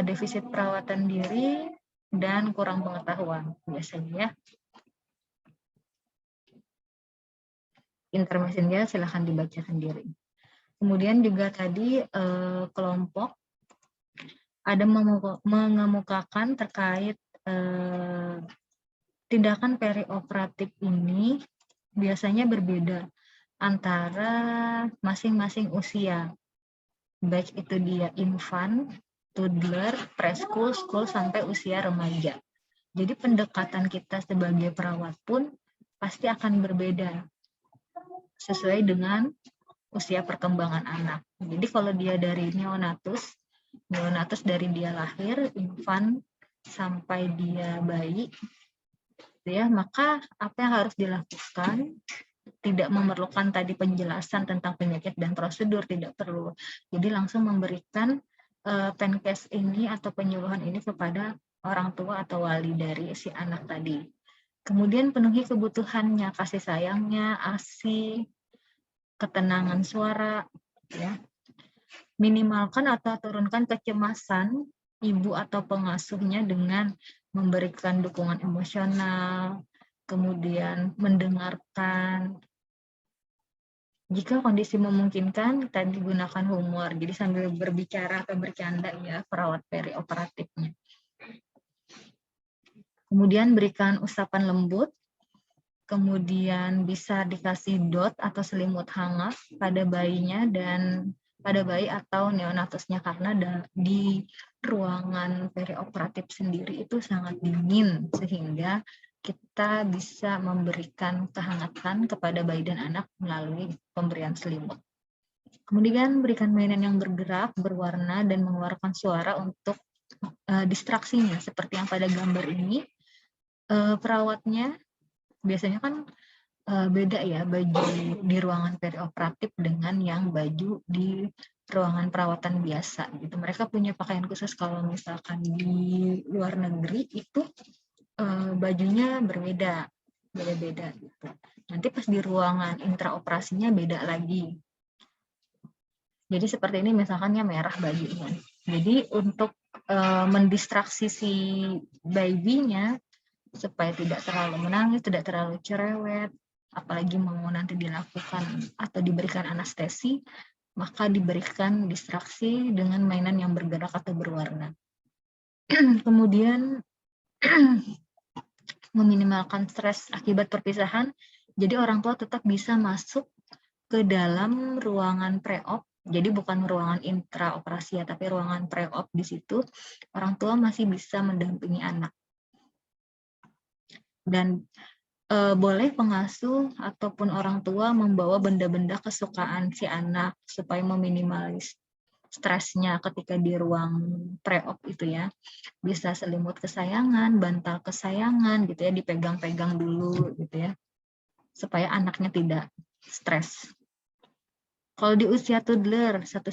defisit perawatan diri, dan kurang pengetahuan biasanya ya. Intermesinya silahkan dibaca sendiri. Kemudian juga tadi kelompok ada mengemukakan terkait tindakan perioperatif ini biasanya berbeda antara masing-masing usia, baik itu dia infant, toddler, preschool, school, sampai usia remaja. Jadi pendekatan kita sebagai perawat pun pasti akan berbeda sesuai dengan usia perkembangan anak. Jadi kalau dia dari neonatus dari dia lahir, infant, sampai dia bayi, ya, maka apa yang harus dilakukan tidak memerlukan tadi penjelasan tentang penyakit dan prosedur, tidak perlu. Jadi langsung memberikan penkes ini atau penyuluhan ini kepada orang tua atau wali dari si anak tadi. Kemudian penuhi kebutuhannya, kasih sayangnya, ASI, ketenangan suara, ya. Minimalkan atau turunkan kecemasan ibu atau pengasuhnya dengan memberikan dukungan emosional, kemudian mendengarkan. Jika kondisi memungkinkan, tadi gunakan humor, jadi sambil berbicara atau bercanda ya perawat perioperatifnya. Kemudian berikan usapan lembut, kemudian bisa dikasih dot atau selimut hangat pada bayinya dan pada bayi atau neonatusnya, karena di ruangan perioperatif sendiri itu sangat dingin sehingga kita bisa memberikan kehangatan kepada bayi dan anak melalui pemberian selimut. Kemudian berikan mainan yang bergerak, berwarna, dan mengeluarkan suara untuk distraksinya, seperti yang pada gambar ini. Perawatnya biasanya kan beda ya baju di ruangan perioperatif dengan yang baju di ruangan perawatan biasa gitu. Mereka punya pakaian khusus. Kalau misalkan di luar negeri itu bajunya beda-beda gitu. Nanti pas di ruangan intraoperasinya beda lagi. Jadi seperti ini misalkannya merah bajunya. Jadi untuk mendistraksi si baby-nya supaya tidak terlalu menangis, tidak terlalu cerewet, apalagi mau nanti dilakukan atau diberikan anestesi, maka diberikan distraksi dengan mainan yang bergerak atau berwarna. Kemudian meminimalkan stres akibat perpisahan, jadi orang tua tetap bisa masuk ke dalam ruangan pre-op, jadi bukan ruangan intraoperasi ya, tapi ruangan pre-op. Di situ orang tua masih bisa mendampingi anak. Dan boleh pengasuh ataupun orang tua membawa benda-benda kesukaan si anak supaya meminimalis stresnya ketika di ruang pre-op itu ya. Bisa selimut kesayangan, bantal kesayangan gitu ya, dipegang-pegang dulu gitu ya, supaya anaknya tidak stres. Kalau di usia toddler 1-3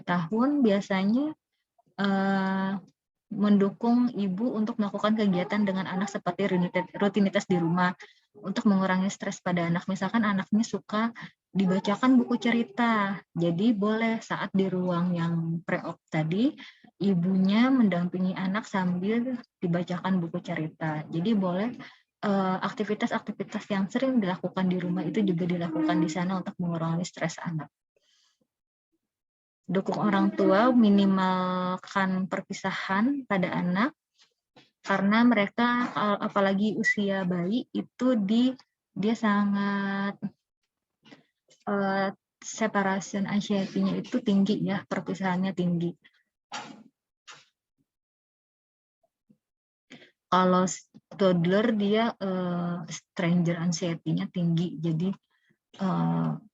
tahun biasanya mendukung ibu untuk melakukan kegiatan dengan anak seperti rutinitas di rumah untuk mengurangi stres pada anak. Misalkan anaknya suka dibacakan buku cerita, jadi boleh saat di ruang yang pre-op tadi, ibunya mendampingi anak sambil dibacakan buku cerita. Jadi boleh aktivitas-aktivitas yang sering dilakukan di rumah itu juga dilakukan di sana untuk mengurangi stres anak. Dukung orang tua, minimalkan perpisahan pada anak, karena mereka apalagi usia bayi itu dia sangat separation anxiety-nya itu tinggi ya, perpisahannya tinggi. Kalau toddler dia stranger anxiety-nya tinggi, jadi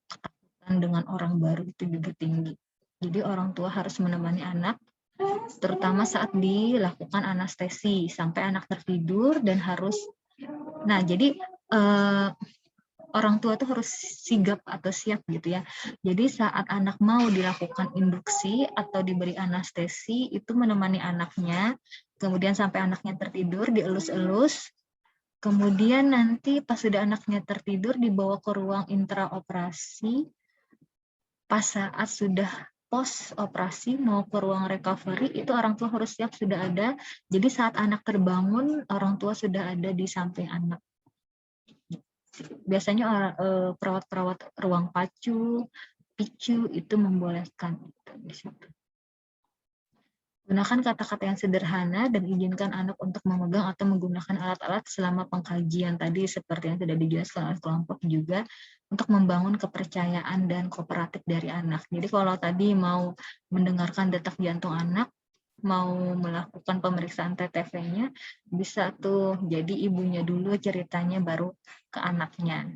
ketakutan dengan orang baru itu juga tinggi. Jadi orang tua harus menemani anak, terutama saat dilakukan anestesi sampai anak tertidur dan harus. Nah, jadi orang tua tuh harus sigap atau siap gitu ya. Jadi saat anak mau dilakukan induksi atau diberi anestesi, itu menemani anaknya, kemudian sampai anaknya tertidur, dielus-elus, kemudian nanti pas sudah anaknya tertidur dibawa ke ruang intraoperasi, pas saat sudah post operasi mau ke ruang recovery, itu orang tua harus siap sudah ada. Jadi saat anak terbangun, orang tua sudah ada di samping anak. Biasanya perawat-perawat ruang PICU itu membolehkan di situ. Gunakan kata-kata yang sederhana dan izinkan anak untuk memegang atau menggunakan alat-alat selama pengkajian tadi seperti yang sudah dijelaskan oleh kelompok juga untuk membangun kepercayaan dan kooperatif dari anak. Jadi kalau tadi mau mendengarkan detak jantung anak, mau melakukan pemeriksaan TTV-nya, bisa tuh jadi ibunya dulu ceritanya baru ke anaknya.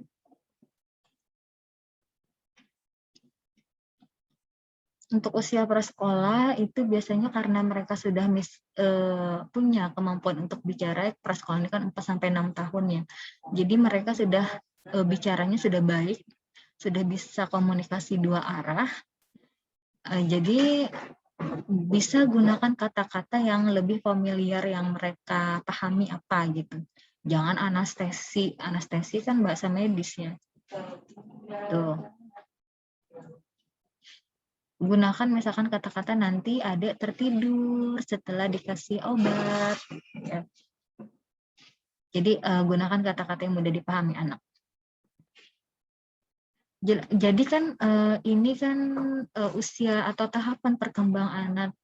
Untuk usia prasekolah itu biasanya karena mereka sudah punya kemampuan untuk bicara, prasekolah ini kan 4-6 tahun ya. Jadi mereka sudah bicaranya sudah baik, sudah bisa komunikasi dua arah. Jadi bisa gunakan kata-kata yang lebih familiar yang mereka pahami apa gitu. Jangan anestesi kan bahasa medis ya. Tuh. Gunakan misalkan kata-kata nanti adik tertidur setelah dikasih obat. Ya. Jadi gunakan kata-kata yang mudah dipahami anak. Jadi kan ini kan usia atau tahapan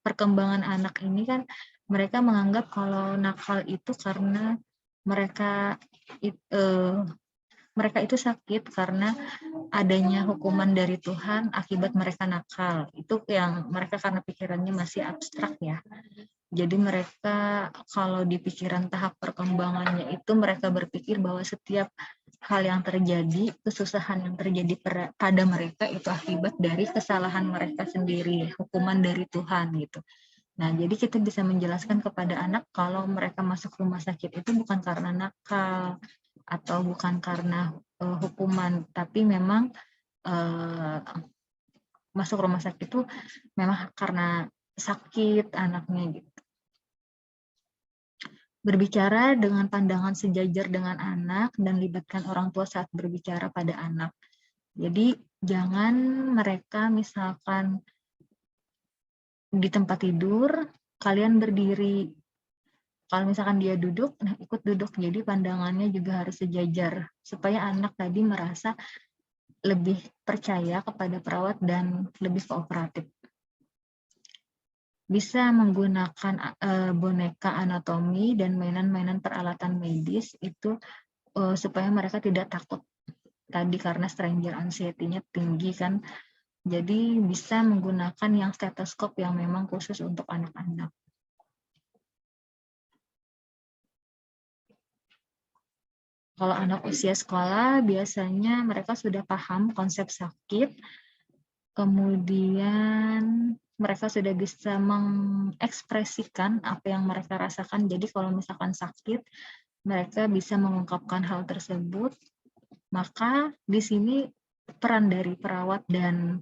perkembangan anak ini kan mereka menganggap kalau nakal itu karena mereka itu sakit karena adanya hukuman dari Tuhan akibat mereka nakal. Itu yang mereka karena pikirannya masih abstrak ya. Jadi mereka kalau di pikiran tahap perkembangannya itu mereka berpikir bahwa setiap hal yang terjadi, kesusahan yang terjadi pada mereka itu akibat dari kesalahan mereka sendiri, hukuman dari Tuhan gitu. Nah, jadi kita bisa menjelaskan kepada anak kalau mereka masuk rumah sakit itu bukan karena nakal atau bukan karena hukuman, tapi memang masuk rumah sakit itu memang karena sakit anaknya gitu. Berbicara dengan pandangan sejajar dengan anak dan libatkan orang tua saat berbicara pada anak. Jadi jangan mereka misalkan di tempat tidur, kalian berdiri. Kalau misalkan dia duduk, nah ikut duduk. Jadi pandangannya juga harus sejajar supaya anak tadi merasa lebih percaya kepada perawat dan lebih kooperatif. Bisa menggunakan boneka anatomi dan mainan-mainan peralatan medis itu supaya mereka tidak takut tadi karena stranger anxiety-nya tinggi kan. Jadi bisa menggunakan yang stetoskop yang memang khusus untuk anak-anak. Kalau anak usia sekolah biasanya mereka sudah paham konsep sakit, kemudian mereka sudah bisa mengekspresikan apa yang mereka rasakan. Jadi kalau misalkan sakit, mereka bisa mengungkapkan hal tersebut. Maka di sini peran dari perawat dan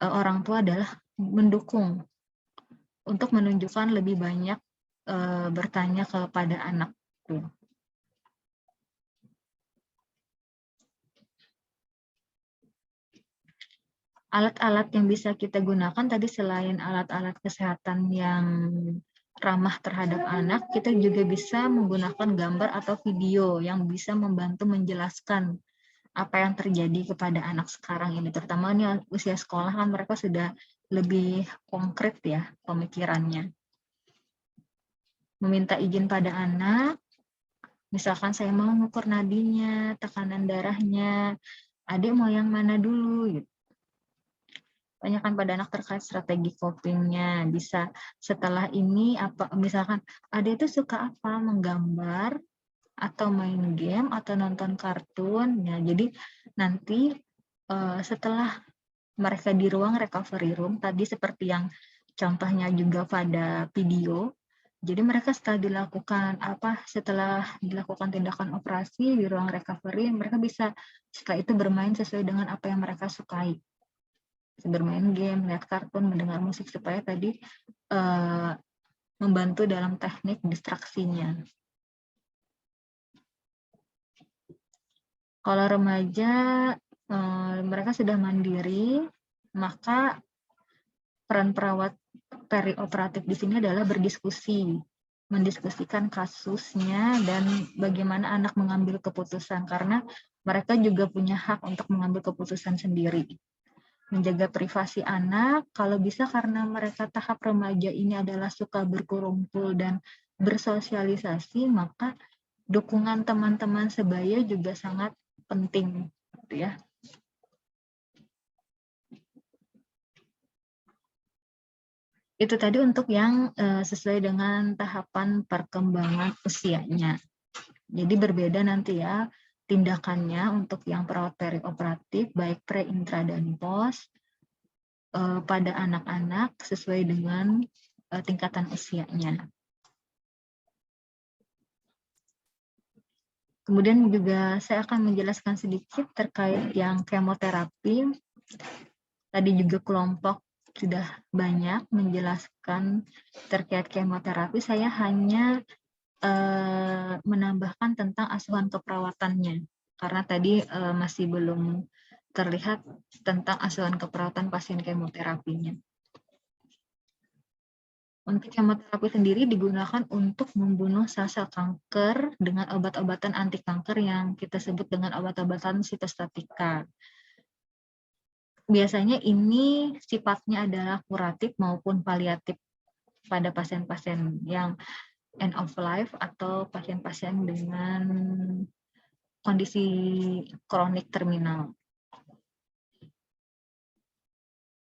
orang tua adalah mendukung untuk menunjukkan lebih banyak bertanya kepada anak. Alat-alat yang bisa kita gunakan tadi selain alat-alat kesehatan yang ramah terhadap anak, kita juga bisa menggunakan gambar atau video yang bisa membantu menjelaskan apa yang terjadi kepada anak sekarang ini, terutama ini usia sekolah kan mereka sudah lebih konkret ya pemikirannya. Meminta izin pada anak, misalkan saya mau mengukur nadinya, tekanan darahnya, adik mau yang mana dulu gitu. Tanyakan pada anak terkait strategi copingnya. Bisa setelah ini apa, misalkan adik itu suka apa, menggambar atau main game atau nonton kartun. Ya, jadi nanti setelah mereka di ruang recovery room tadi seperti yang contohnya juga pada video. Jadi mereka setelah dilakukan tindakan operasi di ruang recovery, mereka bisa setelah itu bermain sesuai dengan apa yang mereka sukai. Bermain game, lihat kartun, mendengar musik supaya tadi membantu dalam teknik distraksinya. Kalau remaja mereka sudah mandiri, maka peran perawat perioperatif di sini adalah berdiskusi, mendiskusikan kasusnya dan bagaimana anak mengambil keputusan karena mereka juga punya hak untuk mengambil keputusan sendiri. Menjaga privasi anak, kalau bisa karena mereka tahap remaja ini adalah suka berkumpul dan bersosialisasi, maka dukungan teman-teman sebaya juga sangat penting, gitu ya. Itu tadi untuk yang sesuai dengan tahapan perkembangan usianya. Jadi berbeda nanti ya tindakannya untuk yang perawat perioperatif baik pre, intra, dan pos pada anak-anak sesuai dengan tingkatan usianya. Kemudian juga saya akan menjelaskan sedikit terkait yang kemoterapi. Tadi juga kelompok sudah banyak menjelaskan terkait kemoterapi. Saya hanya menambahkan tentang asuhan keperawatannya karena tadi masih belum terlihat tentang asuhan keperawatan pasien kemoterapinya. Untuk kemoterapi sendiri digunakan untuk membunuh sel-sel kanker dengan obat-obatan anti kanker yang kita sebut dengan obat-obatan sitostatika. Biasanya ini sifatnya adalah kuratif maupun paliatif pada pasien-pasien yang end of life atau pasien-pasien dengan kondisi kronik terminal.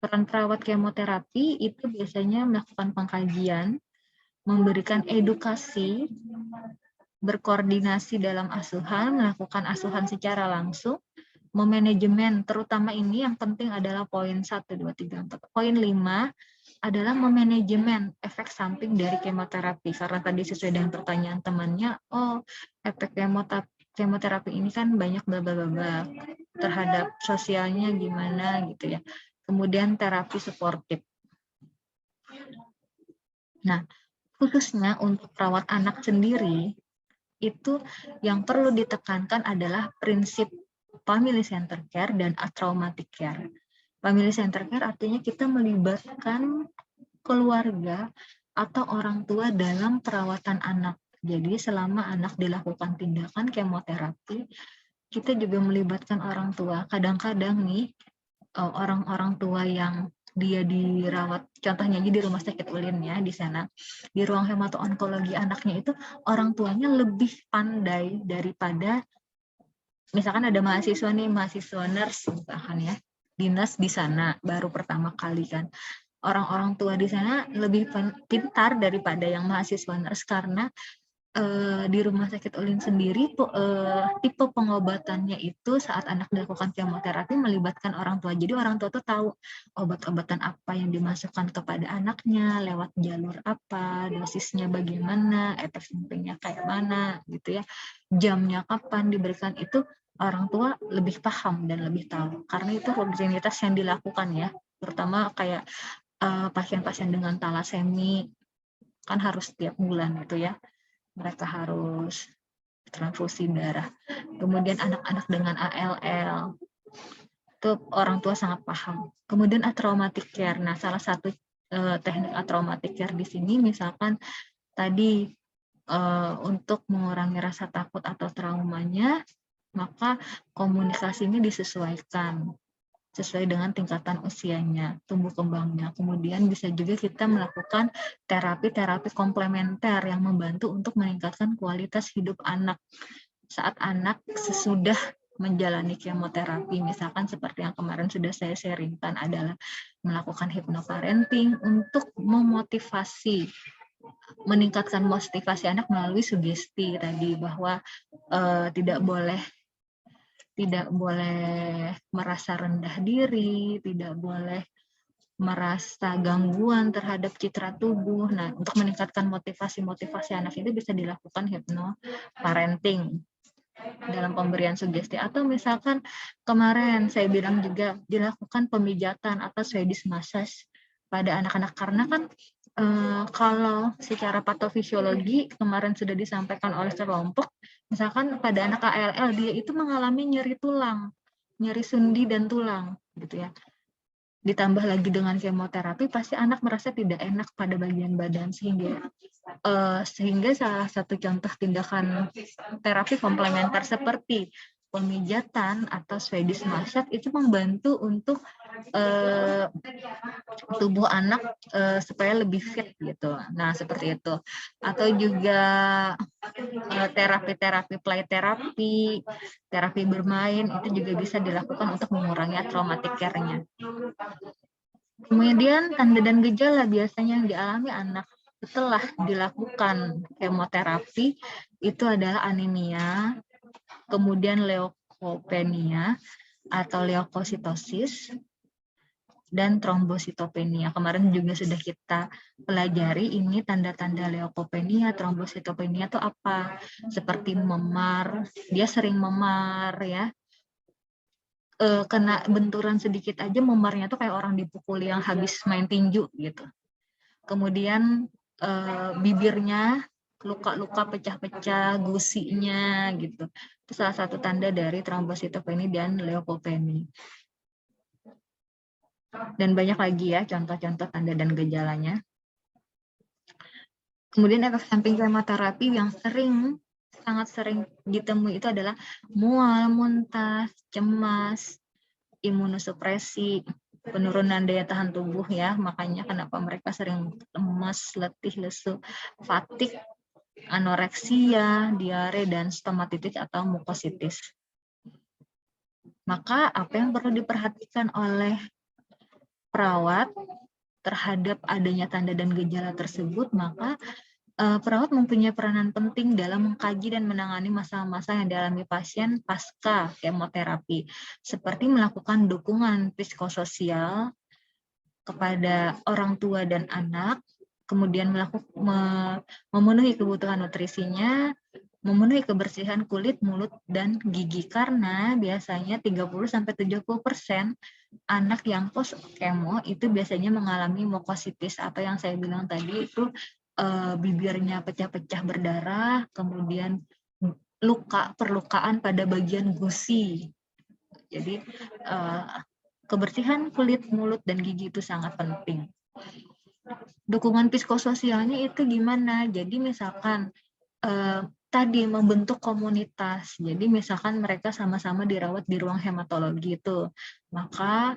Peran perawat kemoterapi itu biasanya melakukan pengkajian, memberikan edukasi, berkoordinasi dalam asuhan, melakukan asuhan secara langsung, memanajemen, terutama ini yang penting adalah poin 1, 2, 3, 4. Poin 5 adalah memanajemen efek samping dari kemoterapi. Karena tadi sesuai dengan pertanyaan temannya, oh efek kemoterapi ini kan banyak bla-bla-bla terhadap sosialnya gimana gitu ya. Kemudian terapi suportif. Nah, khususnya untuk perawat anak sendiri, itu yang perlu ditekankan adalah prinsip family center care dan traumatic care. Family center care artinya kita melibatkan keluarga atau orang tua dalam perawatan anak. Jadi selama anak dilakukan tindakan kemoterapi, kita juga melibatkan orang tua. Kadang-kadang nih orang-orang tua yang dia dirawat, contohnya di rumah sakit Ulin ya, di sana di ruang hemato-onkologi anaknya itu orang tuanya lebih pandai daripada misalkan ada mahasiswa nurse misalkan ya, dinas di sana baru pertama kali kan. Orang-orang tua di sana lebih pintar daripada yang mahasiswa nurse karena di rumah sakit Ulin sendiri tipe pengobatannya itu saat anak dilakukan kemoterapi melibatkan orang tua. Jadi orang tua tuh tahu obat-obatan apa yang dimasukkan kepada anaknya, lewat jalur apa, dosisnya bagaimana, efek sampingnya kayak mana gitu ya. Jamnya kapan diberikan itu orang tua lebih paham dan lebih tahu. Karena itu rutinitas yang dilakukan ya, terutama kayak pasien-pasien dengan talasemi kan harus setiap bulan gitu ya. Mereka harus transfusi darah. Kemudian anak-anak dengan ALL, itu orang tua sangat paham. Kemudian traumatic care. Nah, salah satu teknik traumatic care di sini misalkan tadi untuk mengurangi rasa takut atau traumanya, maka komunikasi ini disesuaikan sesuai dengan tingkatan usianya, tumbuh kembangnya. Kemudian bisa juga kita melakukan terapi-terapi komplementer yang membantu untuk meningkatkan kualitas hidup anak saat anak sesudah menjalani kemoterapi. Misalkan seperti yang kemarin sudah saya sharingkan adalah melakukan hypnoparenting untuk memotivasi, meningkatkan motivasi anak melalui sugesti tadi, bahwa tidak boleh merasa rendah diri, tidak boleh merasa gangguan terhadap citra tubuh. Nah, untuk meningkatkan motivasi anak itu bisa dilakukan hypnoparenting dalam pemberian sugesti. Atau misalkan kemarin saya bilang juga dilakukan pemijatan atau Swedish massage pada anak-anak, karena kan kalau secara patofisiologi kemarin sudah disampaikan oleh kelompok, misalkan pada anak ALL dia itu mengalami nyeri tulang, nyeri sendi dan tulang gitu ya. Ditambah lagi dengan kemoterapi, pasti anak merasa tidak enak pada bagian badan, sehingga salah satu contoh tindakan terapi komplementer seperti pemijatan atau Swedish massage itu membantu untuk tubuh anak supaya lebih fit gitu. Nah, seperti itu. Atau juga terapi-terapi play terapi, terapi bermain itu juga bisa dilakukan untuk mengurangi traumatic care-nya. Kemudian tanda dan gejala biasanya yang dialami anak setelah dilakukan kemoterapi itu adalah anemia, kemudian leukopenia atau leukositosis, dan trombositopenia. Kemarin juga sudah kita pelajari ini tanda-tanda leukopenia, trombositopenia itu apa? Seperti memar, dia sering memar ya. Kena benturan sedikit aja memarnya tuh kayak orang dipukul yang habis main tinju gitu. Kemudian bibirnya luka-luka pecah-pecah, gusinya gitu. Itu salah satu tanda dari trombositopenia dan leukopenia. Dan banyak lagi ya contoh-contoh tanda dan gejalanya. Kemudian efek samping kemoterapi yang sangat sering ditemui itu adalah mual, muntah, cemas, imunosupresi, penurunan daya tahan tubuh ya. Makanya kenapa mereka sering lemas, letih, lesu, fatigue, anoreksia, diare, dan stomatitis atau mukositis. Maka apa yang perlu diperhatikan oleh perawat terhadap adanya tanda dan gejala tersebut, maka perawat mempunyai peranan penting dalam mengkaji dan menangani masalah-masalah yang dialami pasien pasca kemoterapi, seperti melakukan dukungan psikososial kepada orang tua dan anak, kemudian memenuhi kebutuhan nutrisinya, memenuhi kebersihan kulit, mulut, dan gigi, karena biasanya 30-70% anak yang post kemo itu biasanya mengalami mukositis atau yang saya bilang tadi itu bibirnya pecah-pecah berdarah, kemudian perlukaan pada bagian gusi. Jadi kebersihan kulit, mulut, dan gigi itu sangat penting. Dukungan psikososialnya itu gimana? Jadi misalkan tadi membentuk komunitas. Jadi misalkan mereka sama-sama dirawat di ruang hematologi itu, maka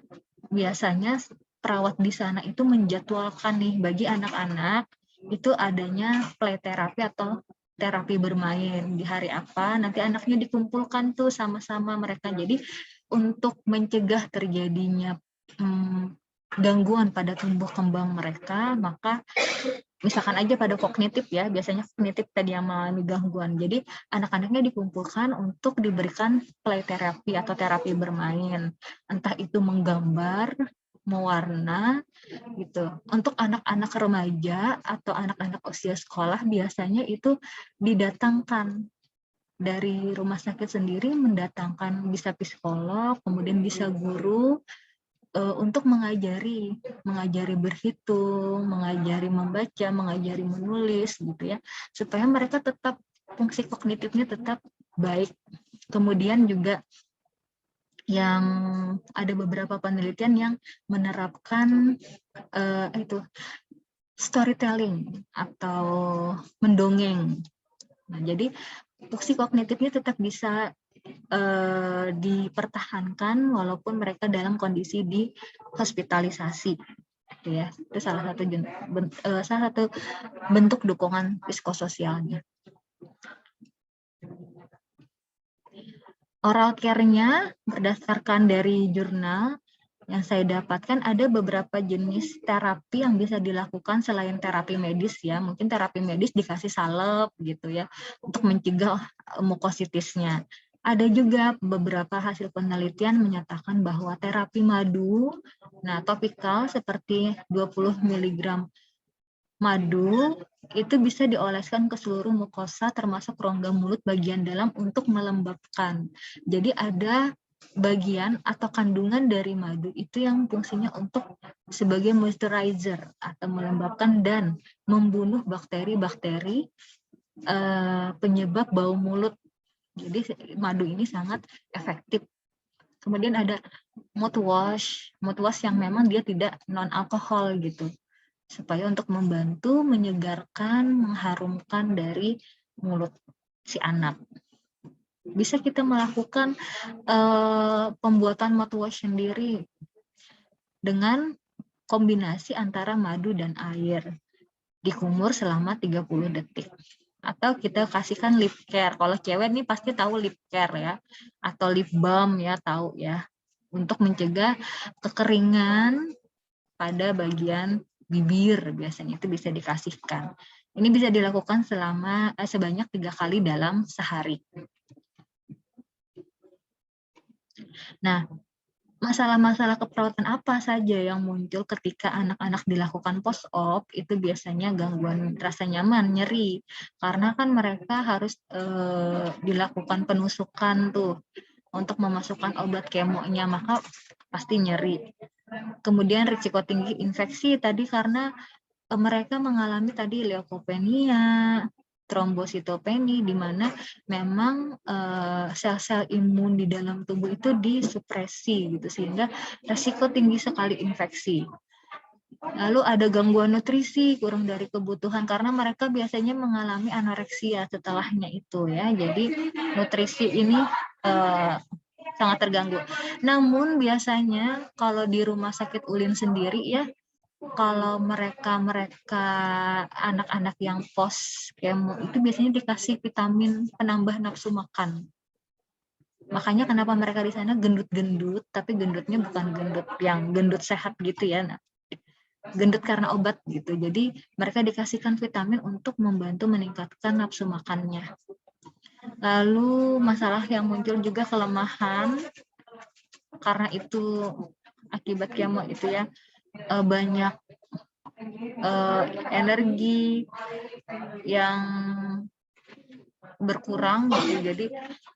biasanya perawat di sana itu menjadwalkan nih bagi anak-anak itu adanya play terapi atau terapi bermain di hari apa, nanti anaknya dikumpulkan tuh sama-sama mereka. Jadi untuk mencegah terjadinya gangguan pada tumbuh kembang mereka, maka misalkan aja pada kognitif ya, biasanya kognitif tadi yang mengalami gangguan. Jadi anak-anaknya dikumpulkan untuk diberikan play terapi atau terapi bermain, entah itu menggambar, mewarna gitu. Untuk anak-anak remaja atau anak-anak usia sekolah biasanya itu didatangkan dari rumah sakit sendiri, mendatangkan bisa psikolog, kemudian bisa guru untuk mengajari berhitung, mengajari membaca, mengajari menulis gitu ya, supaya mereka tetap fungsi kognitifnya tetap baik. Kemudian juga yang ada beberapa penelitian yang menerapkan storytelling atau mendongeng. Nah, jadi fungsi kognitifnya tetap bisa dipertahankan walaupun mereka dalam kondisi di hospitalisasi. Ya, itu salah satu bentuk dukungan psikososialnya. Oral care-nya berdasarkan dari jurnal yang saya dapatkan ada beberapa jenis terapi yang bisa dilakukan selain terapi medis ya. Mungkin terapi medis dikasih salep gitu ya untuk mencegah mukositisnya. Ada juga beberapa hasil penelitian menyatakan bahwa terapi madu, nah topikal seperti 20 mg madu itu bisa dioleskan ke seluruh mukosa termasuk rongga mulut bagian dalam untuk melembabkan. Jadi ada bagian atau kandungan dari madu itu yang fungsinya untuk sebagai moisturizer atau melembabkan dan membunuh bakteri-bakteri penyebab bau mulut. Jadi madu ini sangat efektif. Kemudian ada mouthwash yang memang dia tidak non alkohol gitu, supaya untuk membantu menyegarkan, mengharumkan dari mulut si anak. Bisa kita melakukan pembuatan mouthwash sendiri dengan kombinasi antara madu dan air. Dikumur selama 30 detik. Atau kita kasihkan lip care. Kalau cewek nih pasti tahu lip care ya. Atau lip balm ya, tahu ya. Untuk mencegah kekeringan pada bagian bibir, biasanya itu bisa dikasihkan. Ini bisa dilakukan sebanyak 3 kali dalam sehari. Nah, masalah-masalah keperawatan apa saja yang muncul ketika anak-anak dilakukan post-op itu biasanya gangguan rasa nyaman, nyeri. Karena kan mereka harus dilakukan penusukan tuh untuk memasukkan obat kemonya, maka pasti nyeri. Kemudian risiko tinggi infeksi tadi karena mereka mengalami tadi leukopenia, trombositopeni, di mana memang sel-sel imun di dalam tubuh itu disupresi gitu sehingga resiko tinggi sekali infeksi. Lalu ada gangguan nutrisi, kurang dari kebutuhan karena mereka biasanya mengalami anoreksia setelahnya itu ya. Jadi nutrisi ini sangat terganggu. Namun biasanya kalau di rumah sakit Ulin sendiri ya, kalau mereka anak-anak yang post kemo itu biasanya dikasih vitamin penambah nafsu makan. Makanya kenapa mereka di sana gendut-gendut, tapi gendutnya bukan gendut yang gendut sehat gitu ya. Nah, gendut karena obat gitu. Jadi mereka dikasihkan vitamin untuk membantu meningkatkan nafsu makannya. Lalu masalah yang muncul juga kelemahan karena itu akibat kemo itu ya. Banyak energi yang berkurang gitu, jadi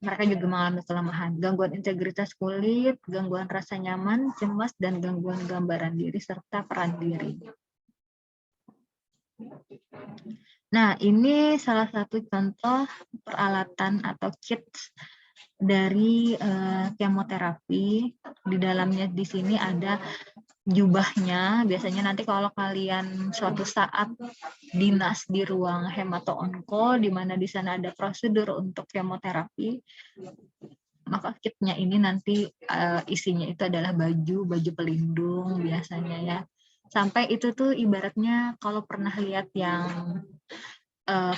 mereka juga mengalami kelemahan, gangguan integritas kulit, gangguan rasa nyaman, cemas, dan gangguan gambaran diri serta peran diri. Nah, ini salah satu contoh peralatan atau kits dari kemoterapi. Di dalamnya di sini ada jubahnya. Biasanya nanti kalau kalian suatu saat dinas di ruang hemato-onko, di mana di sana ada prosedur untuk kemoterapi, maka kitnya ini nanti isinya itu adalah baju pelindung biasanya ya. Sampai itu tuh ibaratnya kalau pernah lihat yang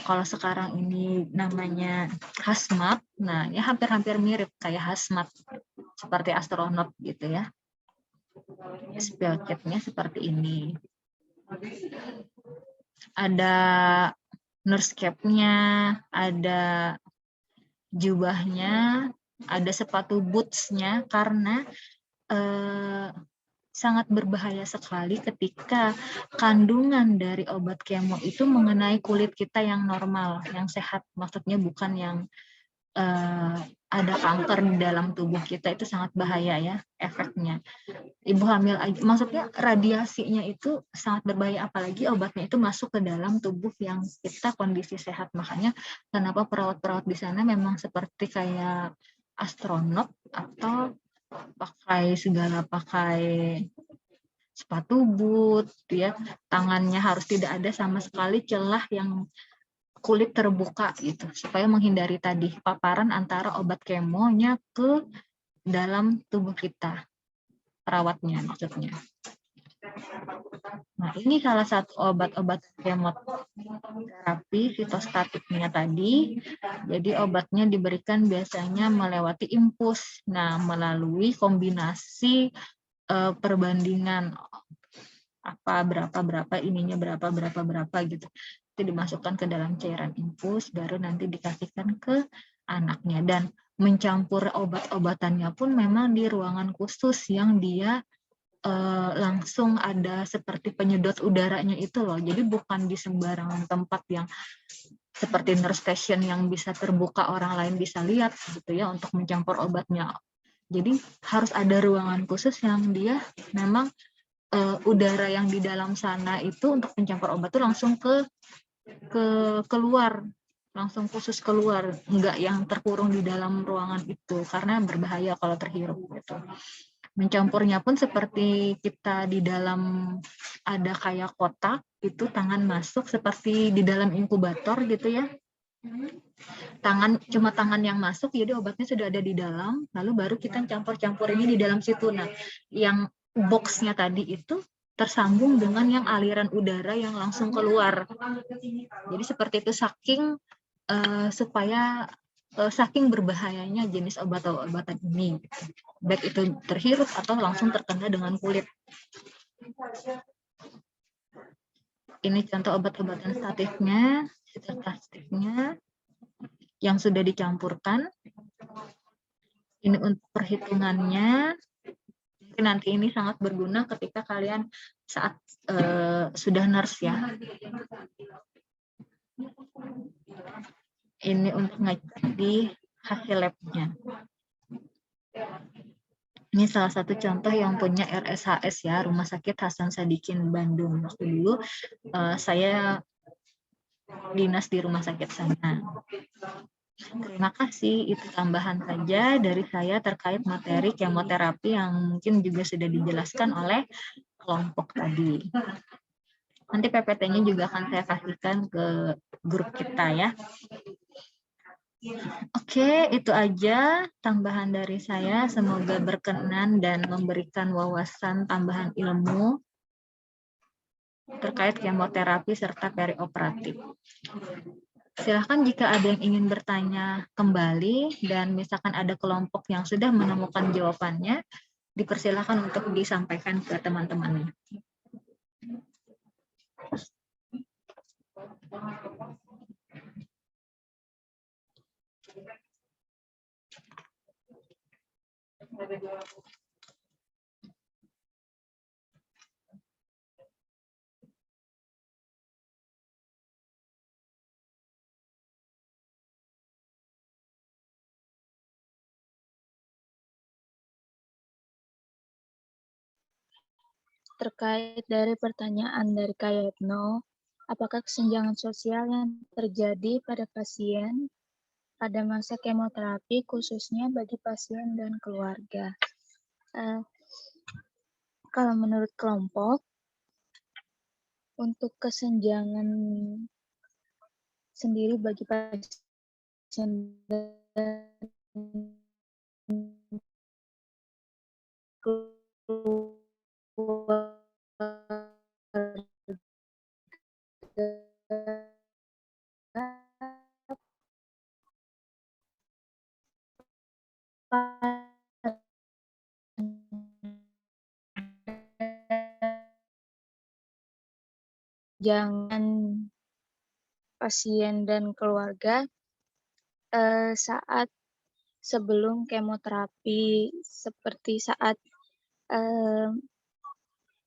kalau sekarang ini namanya hazmat, nah ya hampir-hampir mirip kayak hazmat seperti astronot gitu ya. Spill kitnya seperti ini. Ada nurse cap-nya, ada jubahnya, ada sepatu boots-nya karena sangat berbahaya sekali ketika kandungan dari obat kemo itu mengenai kulit kita yang normal, yang sehat. Maksudnya bukan yang ada kanker di dalam tubuh kita, itu sangat bahaya ya efeknya. Ibu hamil, maksudnya radiasinya itu sangat berbahaya, apalagi obatnya itu masuk ke dalam tubuh yang kita kondisi sehat. Makanya kenapa perawat-perawat di sana memang seperti kayak astronot atau pakai sepatu boot, ya, tangannya harus tidak ada sama sekali celah yang kulit terbuka gitu, supaya menghindari tadi paparan antara obat kemonya ke dalam tubuh kita, perawatnya maksudnya. Nah, ini salah satu obat-obat kemoterapi fitostatiknya tadi. Jadi obatnya diberikan biasanya melewati infus. Nah, melalui kombinasi perbandingan berapa ininya berapa gitu. Itu dimasukkan ke dalam cairan infus, baru nanti dikasihkan ke anaknya. Dan mencampur obat-obatannya pun memang di ruangan khusus yang dia langsung ada seperti penyedot udaranya itu loh. Jadi bukan di sembarangan tempat yang seperti nurse station yang bisa terbuka, orang lain bisa lihat gitu ya, untuk mencampur obatnya. Jadi harus ada ruangan khusus yang dia memang udara yang di dalam sana itu untuk pencampur obat itu langsung keluar, langsung khusus keluar, enggak yang terkurung di dalam ruangan itu karena berbahaya kalau terhirup gitu. Mencampurnya pun seperti kita di dalam ada kayak kotak itu, tangan masuk seperti di dalam inkubator gitu ya. Cuma tangan yang masuk, jadi obatnya sudah ada di dalam, lalu baru kita campur-campur ini di dalam situ. Nah, yang boxnya tadi itu tersambung dengan yang aliran udara yang langsung keluar. Jadi seperti itu, supaya saking berbahayanya jenis obat-obatan ini, baik itu terhirup atau langsung terkena dengan kulit. Ini contoh obat-obatan statifnya, statifnya yang sudah dicampurkan. Ini untuk perhitungannya. Mungkin nanti ini sangat berguna ketika kalian saat sudah nurse ya. Ini untuk ngecek di hasil labnya. Ini salah satu contoh yang punya RSHS ya, Rumah Sakit Hasan Sadikin Bandung. Waktu dulu saya dinas di rumah sakit sana. Terima kasih, itu tambahan saja dari saya terkait materi kemoterapi yang mungkin juga sudah dijelaskan oleh kelompok tadi. Nanti PPT-nya juga akan saya kasihkan ke grup kita ya. Oke, itu aja tambahan dari saya. Semoga berkenan dan memberikan wawasan tambahan ilmu terkait kemoterapi serta perioperatif. Silahkan jika ada yang ingin bertanya kembali dan misalkan ada kelompok yang sudah menemukan jawabannya, dipersilakan untuk disampaikan ke teman-temannya. Terkait dari pertanyaan dari Kak Yetno, apakah kesenjangan sosial yang terjadi pada pasien pada masa kemoterapi khususnya bagi pasien dan keluarga? Kalau menurut kelompok, untuk kesenjangan sendiri bagi pasien dan jangan pasien dan keluarga saat sebelum kemoterapi, seperti saat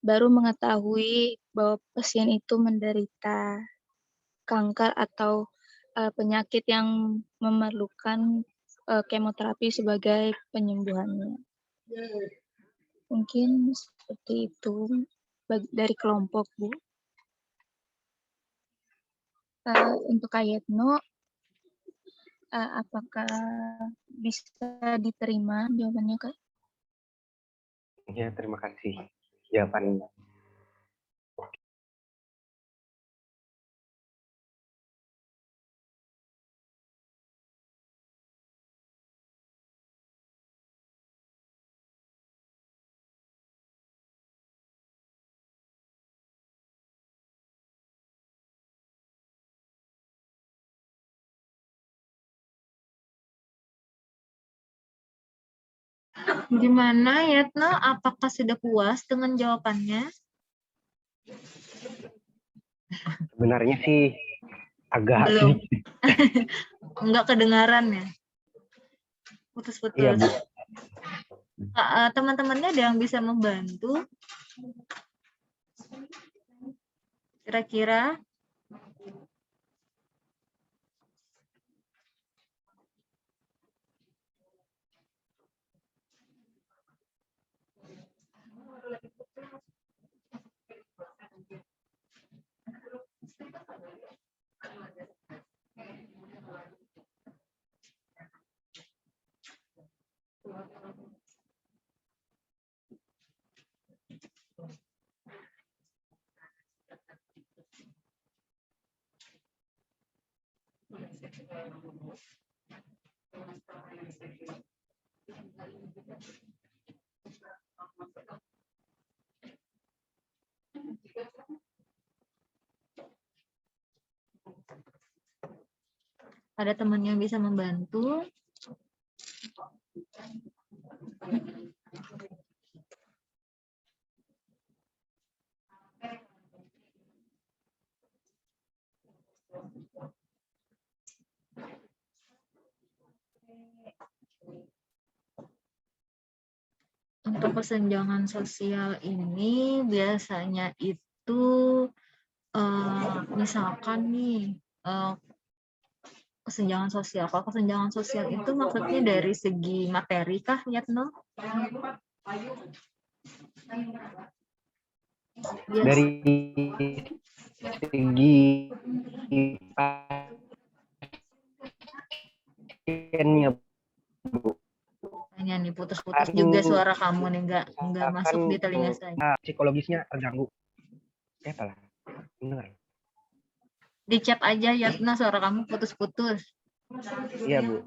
baru mengetahui bahwa pasien itu menderita kanker atau penyakit yang memerlukan kemoterapi sebagai penyembuhannya. Mungkin seperti itu dari kelompok, Bu. Untuk Kak Yetno, apakah bisa diterima jawabannya, Kak? Ya, terima kasih jawabannya. Gimana Yatno? Apakah sudah puas dengan jawabannya? Sebenarnya sih agak Belum. sedikit. Enggak kedengaran ya? Putus-putus. Iya, Bu. Teman-temannya ada yang bisa membantu? Kira-kira? Ada teman yang bisa membantu? Untuk kesenjangan sosial ini biasanya itu misalkan nih kesenjangan sosial. Kalau kesenjangan sosial itu maksudnya dari segi materi kah, Yatno? Dari segi pasiennya, Bu. Hanya nih putus-putus juga suara kamu nih, nggak masuk di telinga saya. Psikologisnya terganggu. Apa lah? Benar. Di chat aja Yatno, suara kamu putus-putus. Iya, Bu.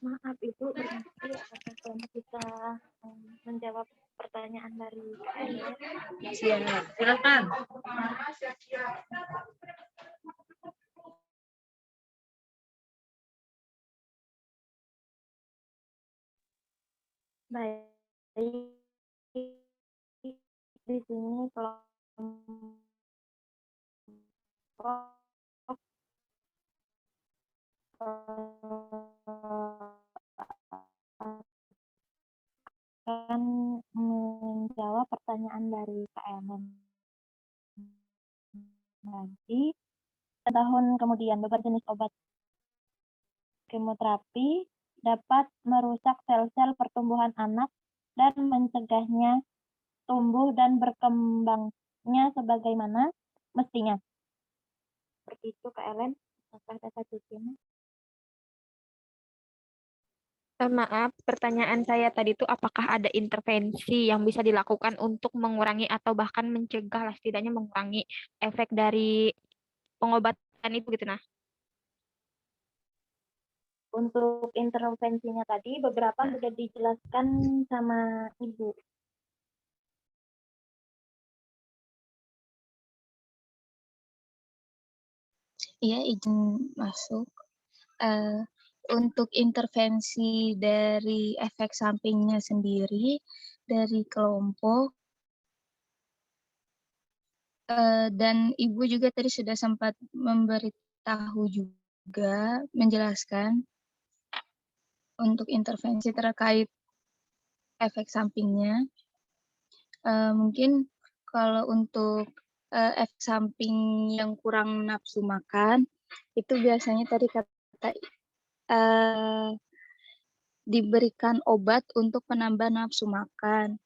Maaf Ibu, berarti apakah kita menjawab pertanyaan dari KM? Silakan. Baik, di sini kelompok akan menjawab pertanyaan dari KMM nanti. Setahun kemudian, beberapa jenis obat kemoterapi dapat merusak sel-sel pertumbuhan anak dan mencegahnya tumbuh dan berkembangnya sebagaimana mestinya. Seperti itu, Kak Ellen. Apakah ada satunya? Maaf, pertanyaan saya tadi itu apakah ada intervensi yang bisa dilakukan untuk mengurangi atau bahkan mencegah lah setidaknya mengurangi efek dari pengobatan itu gitu nah. Untuk intervensinya tadi beberapa sudah dijelaskan sama Ibu. Iya, izin masuk. Untuk intervensi dari efek sampingnya sendiri dari kelompok, dan Ibu juga tadi sudah sempat memberitahu juga, menjelaskan untuk intervensi terkait efek sampingnya. Mungkin kalau untuk efek samping yang kurang nafsu makan, itu biasanya tadi kata diberikan obat untuk penambah nafsu makan.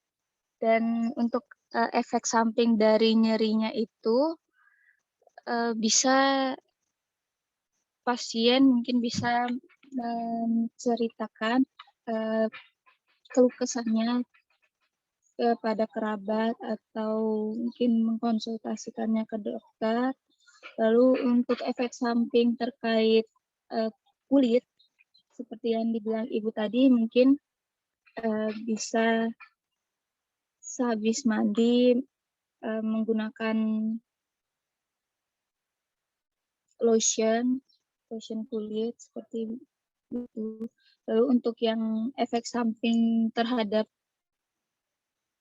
Dan untuk efek samping dari nyerinya itu bisa pasien mungkin bisa menceritakan keluh kesahnya kepada kerabat atau mungkin mengkonsultasikannya ke dokter. Lalu untuk efek samping terkait kulit, seperti yang dibilang Ibu tadi, mungkin bisa sehabis mandi menggunakan lotion kulit seperti itu. Lalu untuk yang efek samping terhadap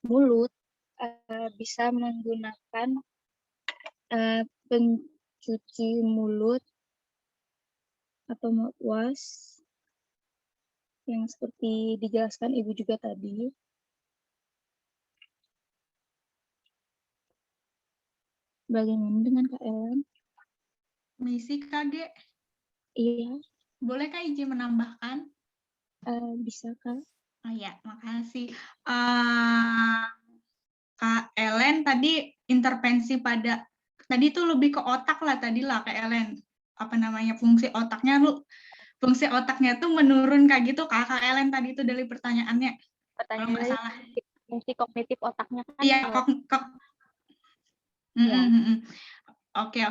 mulut bisa menggunakan pencuci mulut atau mouthwash yang seperti dijelaskan Ibu juga tadi. Bagaimana dengan Kak Ellen? Misi KG. Iya. Boleh Kak izin menambahkan? Bisa Kak. Oh ya, makasih. Kak Ellen tadi intervensi pada, tadi itu lebih ke otak lah tadi lah Kak Ellen. Apa namanya, fungsi otaknya tuh menurun kayak gitu Kak Ellen tadi itu dari pertanyaannya. Kalau nggak salah. Fungsi kognitif otaknya kan. Iya, Ya. Oke.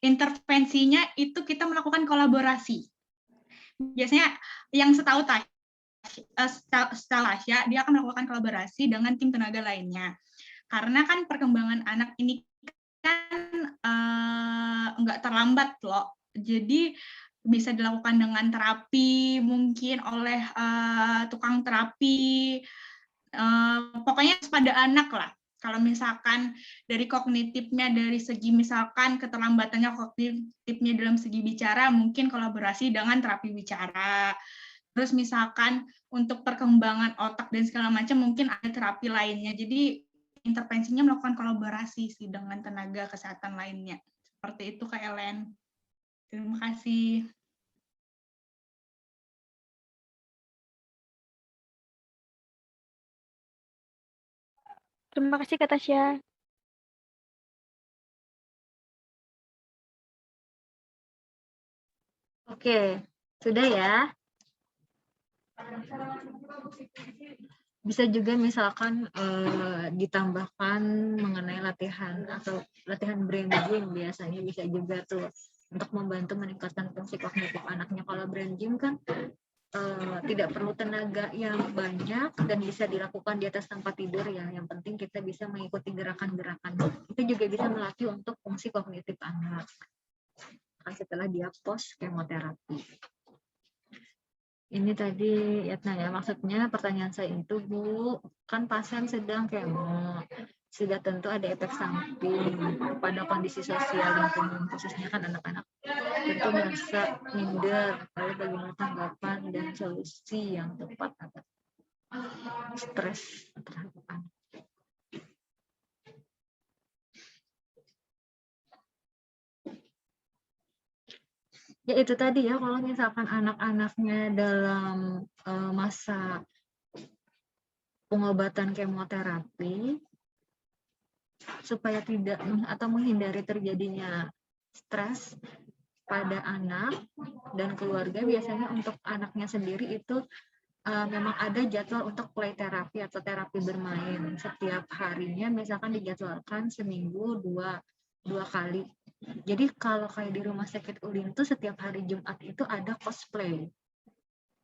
Intervensinya itu kita melakukan kolaborasi. Biasanya yang setahu Tasya, dia akan melakukan kolaborasi dengan tim tenaga lainnya. Karena kan perkembangan anak ini kan nggak terlambat loh. Jadi bisa dilakukan dengan terapi, mungkin oleh tukang terapi. Pokoknya pada anak lah. Kalau misalkan dari kognitifnya, dari segi misalkan keterlambatannya kognitifnya dalam segi bicara, mungkin kolaborasi dengan terapi bicara. Terus misalkan untuk perkembangan otak dan segala macam mungkin ada terapi lainnya. Jadi intervensinya melakukan kolaborasi sih dengan tenaga kesehatan lainnya. Seperti itu Kak Ellen. Terima kasih. Terima kasih Kak Tasya. Oke, sudah ya. Bisa juga misalkan ditambahkan mengenai latihan atau latihan brain gym, biasanya bisa juga tuh untuk membantu meningkatkan fungsi kognitif anaknya. Kalau brain gym kan tidak perlu tenaga yang banyak dan bisa dilakukan di atas tempat tidur ya. Yang penting kita bisa mengikuti gerakan-gerakan. Itu juga bisa melatih untuk fungsi kognitif anak. Setelah dia post kemoterapi. Ini tadi Yatna ya, maksudnya pertanyaan saya itu Bu, kan pasien sedang kemo, sudah tentu ada efek samping pada kondisi sosial lingkungan, khususnya kan anak-anak tentu merasa minder, lalu bagaimana tanggapan dan solusi yang tepat atas stres terhadap anak. Ya itu tadi ya, kalau misalkan anak-anaknya dalam masa pengobatan kemoterapi, supaya tidak atau menghindari terjadinya stres pada anak dan keluarga, biasanya untuk anaknya sendiri itu memang ada jadwal untuk play terapi atau terapi bermain. Setiap harinya misalkan dijadwalkan seminggu dua kali. Jadi kalau kayak di Rumah Sakit ULIN tuh setiap hari Jumat itu ada cosplay.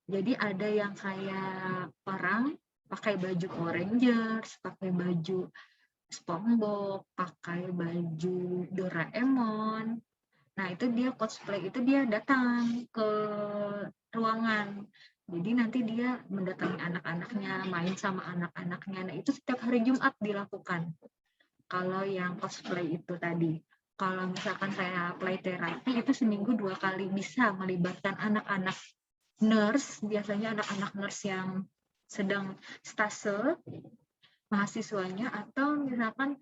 Jadi ada yang kayak orang pakai baju Power Rangers, pakai baju SpongeBob, pakai baju Doraemon. Nah itu dia cosplay, itu dia datang ke ruangan. Jadi nanti dia mendatangi anak-anaknya, main sama anak-anaknya. Nah itu setiap hari Jumat dilakukan. Kalau yang cosplay itu tadi. Kalau misalkan saya play terapi itu seminggu 2 kali, bisa melibatkan anak-anak nurse, biasanya anak-anak nurse yang sedang stase mahasiswanya, atau misalkan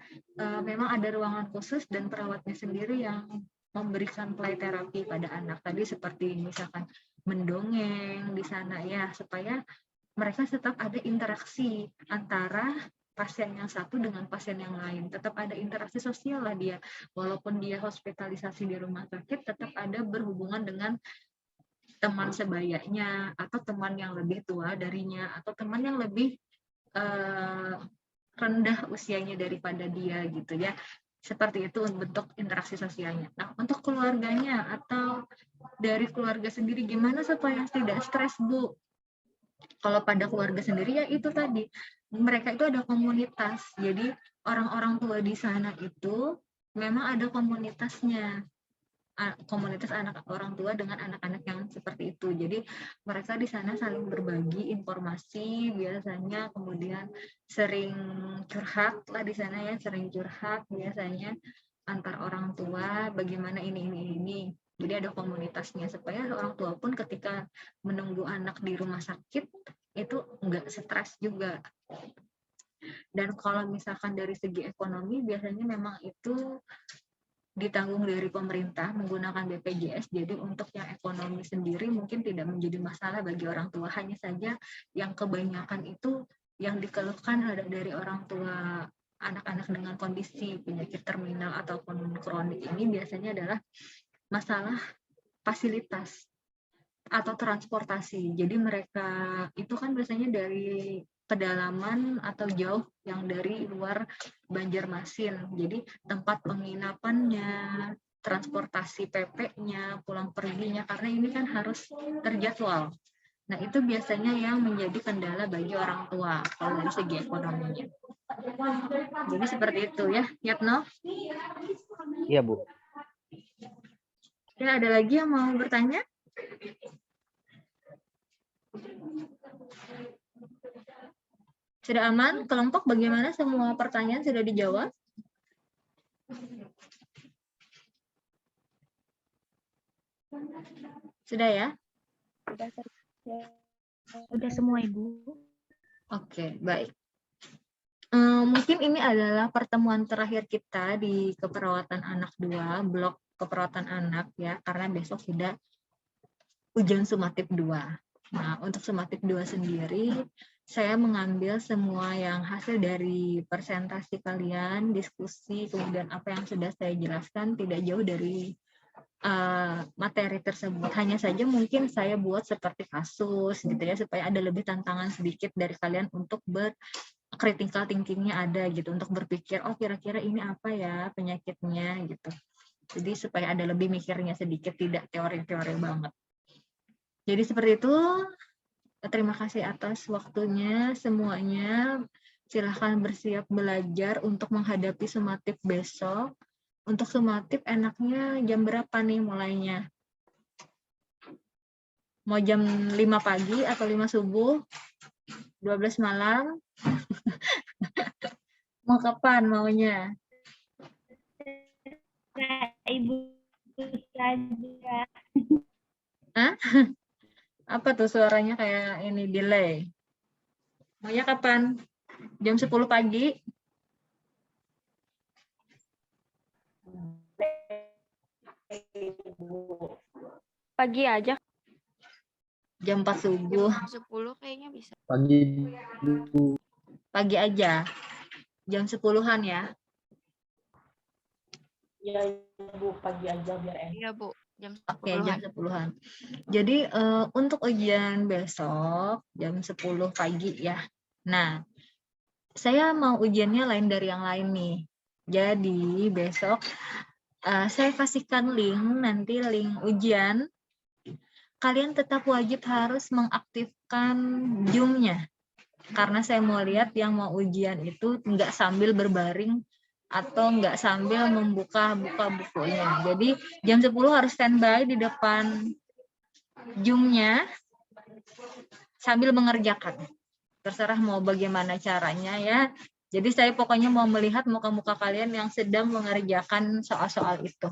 memang ada ruangan khusus dan perawatnya sendiri yang memberikan play terapi pada anak tadi, seperti misalkan mendongeng di sana ya, supaya mereka tetap ada interaksi antara pasien yang satu dengan pasien yang lain, tetap ada interaksi sosial lah dia, walaupun dia hospitalisasi di rumah sakit, tetap ada berhubungan dengan teman sebayanya, atau teman yang lebih tua darinya, atau teman yang lebih rendah usianya daripada dia gitu ya. Seperti itu bentuk interaksi sosialnya. Nah, untuk keluarganya atau dari keluarga sendiri, gimana supaya tidak stres Bu? Kalau pada keluarga sendiri ya itu tadi, mereka itu ada komunitas. Jadi orang-orang tua di sana itu memang ada komunitasnya. Komunitas anak orang tua dengan anak-anak yang seperti itu. Jadi mereka di sana saling berbagi informasi biasanya, kemudian sering curhat lah di sana ya, sering curhat biasanya antar orang tua bagaimana ini. Jadi ada komunitasnya supaya orang tua pun ketika menunggu anak di rumah sakit itu enggak stres juga. Dan kalau misalkan dari segi ekonomi biasanya memang itu ditanggung dari pemerintah menggunakan BPJS. Jadi untuk yang ekonomi sendiri mungkin tidak menjadi masalah bagi orang tua. Hanya saja yang kebanyakan itu yang dikeluhkan ada dari orang tua anak-anak dengan kondisi penyakit terminal ataupun kronik ini biasanya adalah masalah fasilitas atau transportasi. Jadi mereka itu kan biasanya dari pedalaman atau jauh yang dari luar Banjarmasin. Jadi tempat penginapannya, transportasi PP-nya, pulang perginya, karena ini kan harus terjadwal. Nah, itu biasanya yang menjadi kendala bagi orang tua kalau dari segi ekonominya. Jadi seperti itu ya, Yatno? Iya, Bu. Ya, ada lagi yang mau bertanya? Sudah aman? Kelompok bagaimana? Semua pertanyaan sudah dijawab? Sudah ya? Udah semua, Ibu. Oke, baik. Mungkin ini adalah pertemuan terakhir kita di keperawatan anak 2, blok keperawatan anak ya, karena besok sudah ujian sumatif 2. Nah, untuk sumatif 2 sendiri, saya mengambil semua yang hasil dari presentasi kalian, diskusi, kemudian apa yang sudah saya jelaskan tidak jauh dari materi tersebut. Hanya saja mungkin saya buat seperti kasus gitu ya, supaya ada lebih tantangan sedikit dari kalian untuk critical thinking-nya ada gitu, untuk berpikir, oh kira-kira ini apa ya penyakitnya gitu. Jadi supaya ada lebih mikirnya sedikit, tidak teori-teori banget. Jadi seperti itu. Terima kasih atas waktunya semuanya. Silahkan bersiap belajar untuk menghadapi sumatif besok. Untuk sumatif enaknya jam berapa nih mulainya? Mau jam 5 pagi atau 5 subuh? 12 malam? Mau kapan maunya? Ibu saja. Hah? Apa tuh suaranya kayak ini delay? Maunya kapan? Jam 10 pagi? Pagi aja. Jam 4 subuh. 10 kayaknya bisa. Pagi, Bu. Pagi aja. Jam 10-an ya. Iya, Bu, pagi aja biar enak. Iya, Bu. Jam 10-an. Oke, jam 10-an. Jadi untuk ujian besok jam 10 pagi ya. Nah, saya mau ujiannya lain dari yang lain nih. Jadi besok saya kasihkan link, nanti link ujian. Kalian tetap wajib harus mengaktifkan Zoom-nya. Karena saya mau lihat yang mau ujian itu nggak sambil berbaring atau nggak sambil membuka bukunya. Jadi jam 10 harus standby di depan Zoom-nya sambil mengerjakan. Terserah mau bagaimana caranya ya. Jadi saya pokoknya mau melihat muka-muka kalian yang sedang mengerjakan soal-soal itu.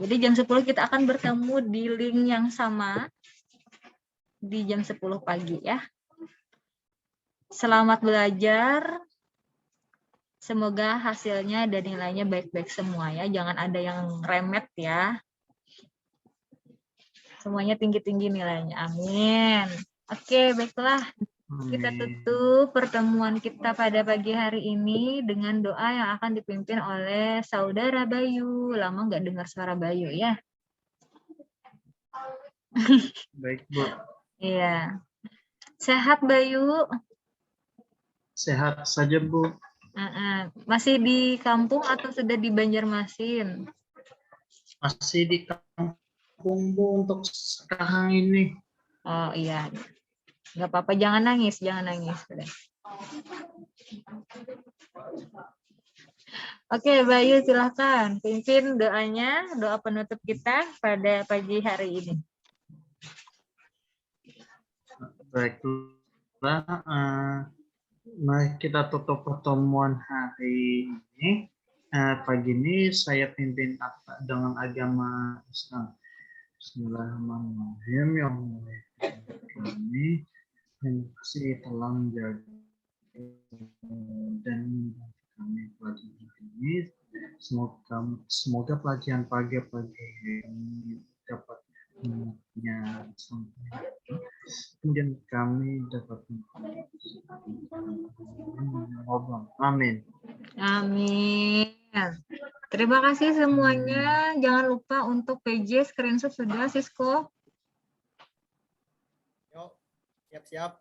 Jadi jam 10 kita akan bertemu di link yang sama di jam 10 pagi ya. Selamat belajar. Semoga hasilnya dan nilainya baik-baik semua ya. Jangan ada yang remet ya. Semuanya tinggi-tinggi nilainya. Amin. Oke, baiklah. Kita tutup pertemuan kita pada pagi hari ini dengan doa yang akan dipimpin oleh Saudara Bayu. Lama nggak dengar suara Bayu ya. Baik, Bu. Iya. Sehat Bayu? Sehat saja, Bu. Masih di kampung atau sudah di Banjarmasin? Masih di kampung, Bu, untuk sekarang ini. Oh iya. Nggak apa-apa, jangan nangis, jangan nangis. Udah. Oke, Bayu silahkan pimpin doanya, doa penutup kita pada pagi hari ini. Baiklah, mari kita tutup pertemuan hari ini. Pagi ini saya pimpin dengan agama Islam. Bismillahirrahmanirrahim. Ya Allah, kami terima kasih telah menjaga dan kami pelajaran ini. Semoga pelajaran pagi ini dapat punya kemudian kami dapat ngobrol. Amin. Amin. Terima kasih semuanya. Jangan lupa untuk PJ screenshot sudah, Sisko. Yuk, siap-siap.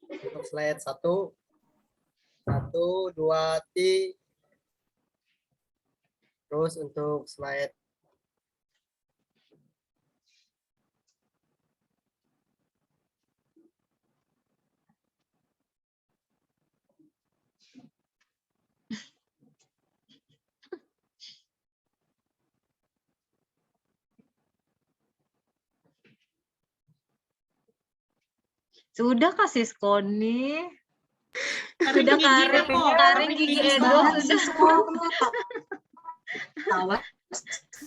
Untuk slide 1, 2, 3. Terus untuk slide Sudah kasih skoni. Sudah Karin gigi Edo sudah.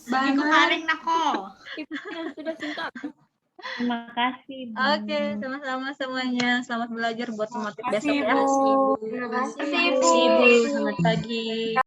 Bagus Karin nako. Sudah singkat. Terima kasih, Bu. Oke, sama-sama semuanya. Selamat belajar buat semotif besok ya. Terima kasih, Bu. Selamat pagi.